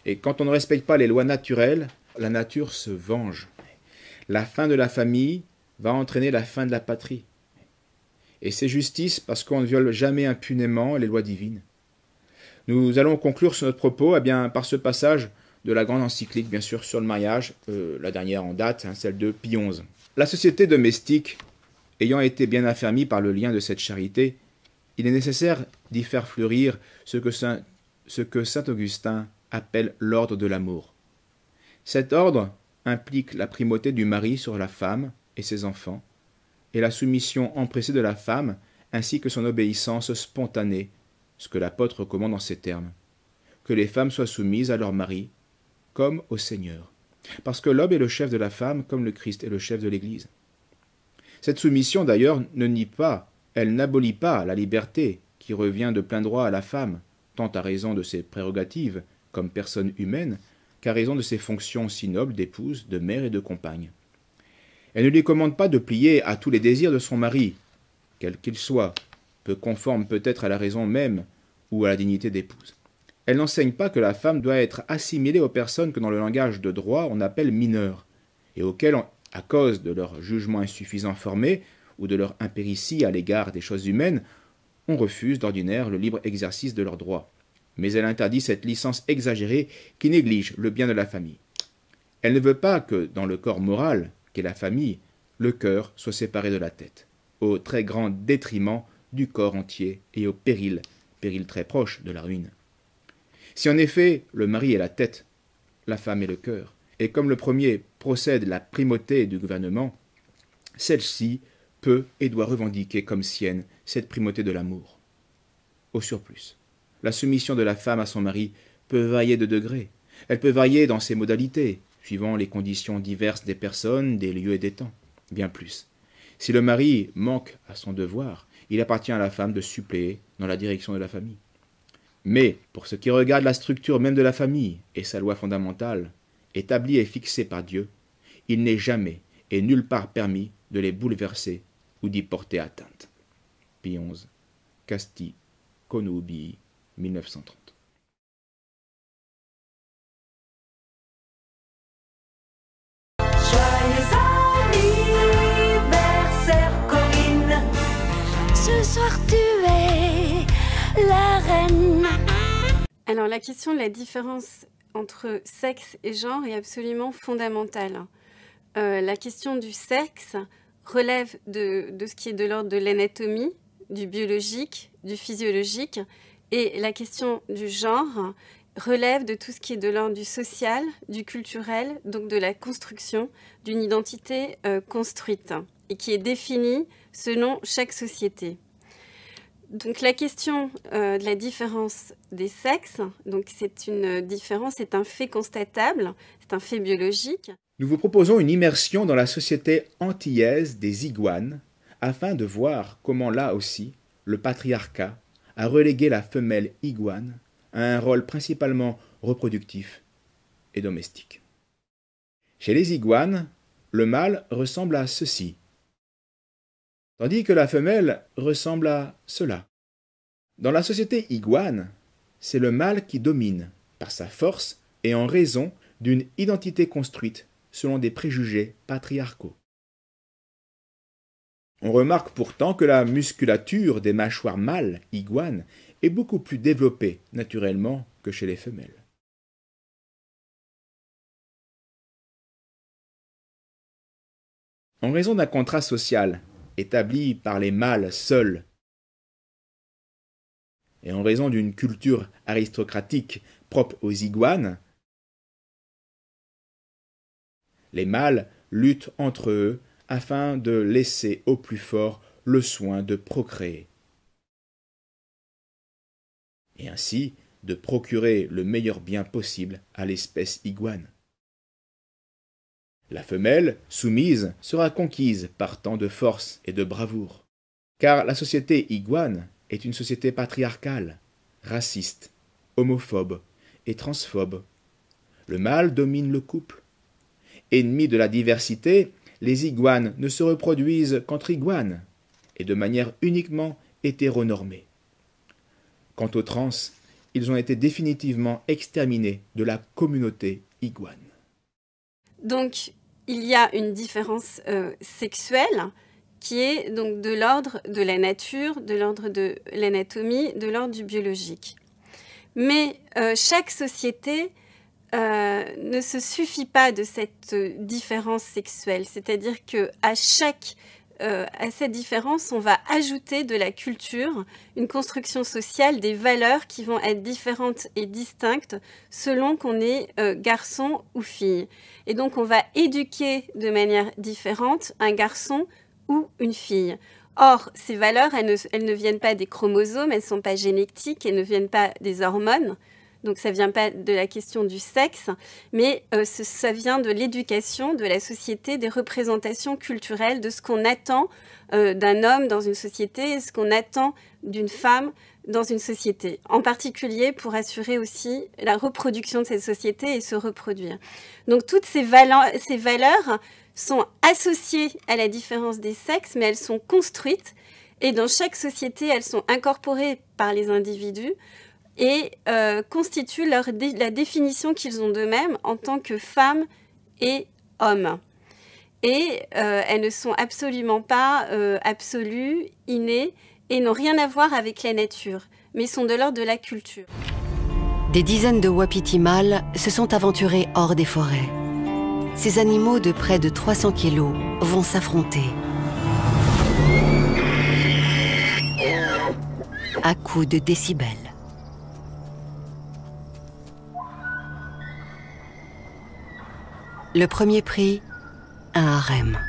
Et quand on ne respecte pas les lois naturelles, la nature se venge. La fin de la famille va entraîner la fin de la patrie. Et c'est justice parce qu'on ne viole jamais impunément les lois divines. Nous allons conclure sur notre propos par ce passage de la grande encyclique, bien sûr, sur le mariage, la dernière en date, celle de Pie XI. La société domestique, ayant été bien affermie par le lien de cette charité, il est nécessaire d'y faire fleurir ce que saint Augustin appelle l'ordre de l'amour. Cet ordre implique la primauté du mari sur la femme et ses enfants, et la soumission empressée de la femme, ainsi que son obéissance spontanée, ce que l'apôtre recommande en ces termes, que les femmes soient soumises à leur mari, comme au Seigneur, parce que l'homme est le chef de la femme, comme le Christ est le chef de l'Église. Cette soumission, d'ailleurs, ne nie pas, elle n'abolit pas la liberté qui revient de plein droit à la femme, tant à raison de ses prérogatives comme personne humaine, qu'à raison de ses fonctions si nobles d'épouse, de mère et de compagne. Elle ne lui commande pas de plier à tous les désirs de son mari, quel qu'il soit, peu conforme peut-être à la raison même ou à la dignité d'épouse. Elle n'enseigne pas que la femme doit être assimilée aux personnes que dans le langage de droit on appelle mineures, et auxquelles, à cause de leur jugement insuffisant formé, ou de leur impéritie à l'égard des choses humaines, on refuse d'ordinaire le libre exercice de leurs droits. Mais elle interdit cette licence exagérée qui néglige le bien de la famille. Elle ne veut pas que, dans le corps moral, qu'est la famille, le cœur soit séparé de la tête, au très grand détriment du corps entier et au péril très proche de la ruine. Si en effet le mari est la tête, la femme est le cœur, et comme le premier procède la primauté du gouvernement, celle-ci peut et doit revendiquer comme sienne cette primauté de l'amour. Au surplus, la soumission de la femme à son mari peut varier de degré. Elle peut varier dans ses modalités, suivant les conditions diverses des personnes, des lieux et des temps. bien plus. Si le mari manque à son devoir, il appartient à la femme de suppléer dans la direction de la famille. Mais, pour ce qui regarde la structure même de la famille et sa loi fondamentale, établie et fixée par Dieu, il n'est jamais et nulle part permis de les bouleverser ou d'y porter atteinte. Pie XI, Casti, Conoubi, 1930. Ce soir tu es la reine. Alors la question de la différence entre sexe et genre est absolument fondamentale. La question du sexe relève de ce qui est de l'ordre de l'anatomie, du biologique, du physiologique, et la question du genre relève de tout ce qui est de l'ordre du social, du culturel, donc de la construction d'une identité construite et qui est définie selon chaque société. Donc la question de la différence des sexes, donc c'est une différence, c'est un fait constatable, c'est un fait biologique. Nous vous proposons une immersion dans la société antillaise des iguanes afin de voir comment là aussi le patriarcat a relégué la femelle iguane à un rôle principalement reproductif et domestique. Chez les iguanes, le mâle ressemble à ceci, tandis que la femelle ressemble à cela. Dans la société iguane, c'est le mâle qui domine par sa force et en raison d'une identité construite selon des préjugés patriarcaux. On remarque pourtant que la musculature des mâchoires mâles iguanes est beaucoup plus développée naturellement que chez les femelles. En raison d'un contrat social établi par les mâles seuls et en raison d'une culture aristocratique propre aux iguanes, les mâles luttent entre eux afin de laisser au plus fort le soin de procréer et ainsi de procurer le meilleur bien possible à l'espèce iguane. La femelle, soumise, sera conquise par tant de force et de bravoure, car la société iguane est une société patriarcale, raciste, homophobe et transphobe. Le mâle domine le couple. Ennemis de la diversité, les iguanes ne se reproduisent qu'entre iguanes et de manière uniquement hétéronormée. Quant aux trans, ils ont été définitivement exterminés de la communauté iguane. Donc, il y a une différence sexuelle qui est donc de l'ordre de la nature, de l'ordre de l'anatomie, de l'ordre du biologique. Mais chaque société ne se suffit pas de cette différence sexuelle, c'est-à-dire qu'à cette différence, on va ajouter de la culture, une construction sociale, des valeurs qui vont être différentes et distinctes selon qu'on est garçon ou fille. Et donc, on va éduquer de manière différente un garçon ou une fille. Or, ces valeurs, elles ne viennent pas des chromosomes, elles ne sont pas génétiques, elles ne viennent pas des hormones. Donc, ça ne vient pas de la question du sexe, mais ça vient de l'éducation, de la société, des représentations culturelles, de ce qu'on attend d'un homme dans une société et ce qu'on attend d'une femme dans une société, en particulier pour assurer aussi la reproduction de cette société et se reproduire. Donc, toutes ces valeurs sont associées à la différence des sexes, mais elles sont construites et dans chaque société, elles sont incorporées par les individus et constituent la définition qu'ils ont d'eux-mêmes en tant que femmes et hommes. Et elles ne sont absolument pas absolues, innées, et n'ont rien à voir avec la nature, mais sont de l'ordre de la culture. Des dizaines de wapitis mâles se sont aventurés hors des forêts. Ces animaux de près de 300 kilos vont s'affronter. À coups de décibels. Le premier prix, un harem.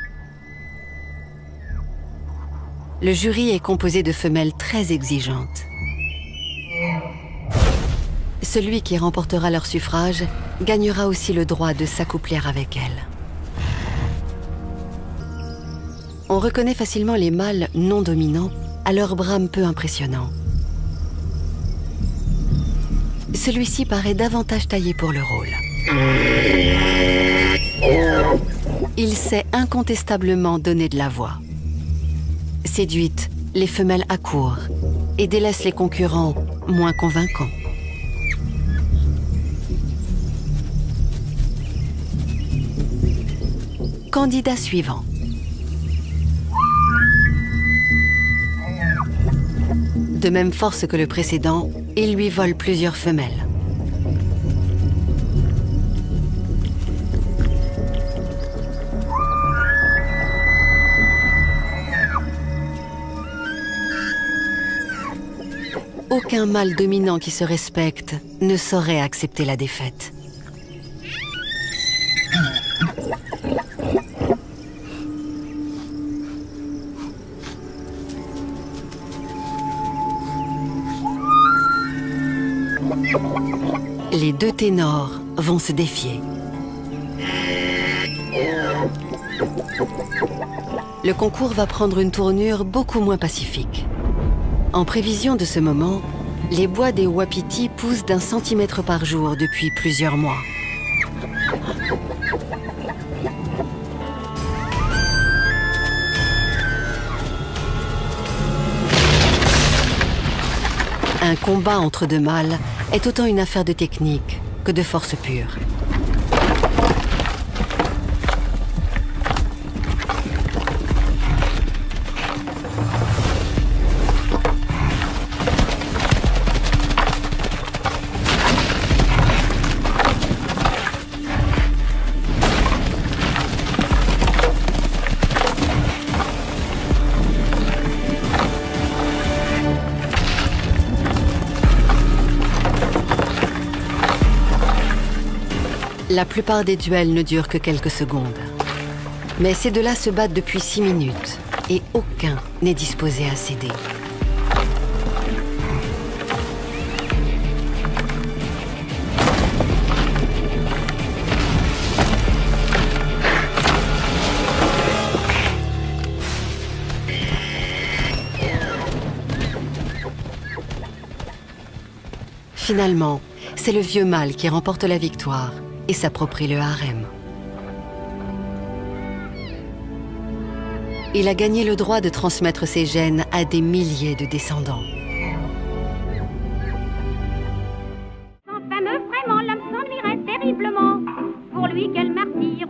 Le jury est composé de femelles très exigeantes. Celui qui remportera leur suffrage gagnera aussi le droit de s'accoupler avec elles. on reconnaît facilement les mâles non dominants à leur brame peu impressionnant. Celui-ci paraît davantage taillé pour le rôle. Il sait incontestablement donner de la voix. Séduite, les femelles accourent et délaissent les concurrents moins convaincants. Candidat suivant. De même force que le précédent, il lui vole plusieurs femelles. Aucun mâle dominant qui se respecte ne saurait accepter la défaite. Les deux ténors vont se défier. Le concours va prendre une tournure beaucoup moins pacifique. En prévision de ce moment, les bois des wapitis poussent d'1 centimètre par jour depuis plusieurs mois. Un combat entre deux mâles est autant une affaire de technique que de force pure. La plupart des duels ne durent que quelques secondes. Mais ces deux-là se battent depuis 6 minutes et aucun n'est disposé à céder. Finalement, c'est le vieux mâle qui remporte la victoire et s'approprie le harem. Il a gagné le droit de transmettre ses gènes à des milliers de descendants. Sans fameux, vraiment, l'homme s'ennuierait terriblement. Pour lui, quel martyr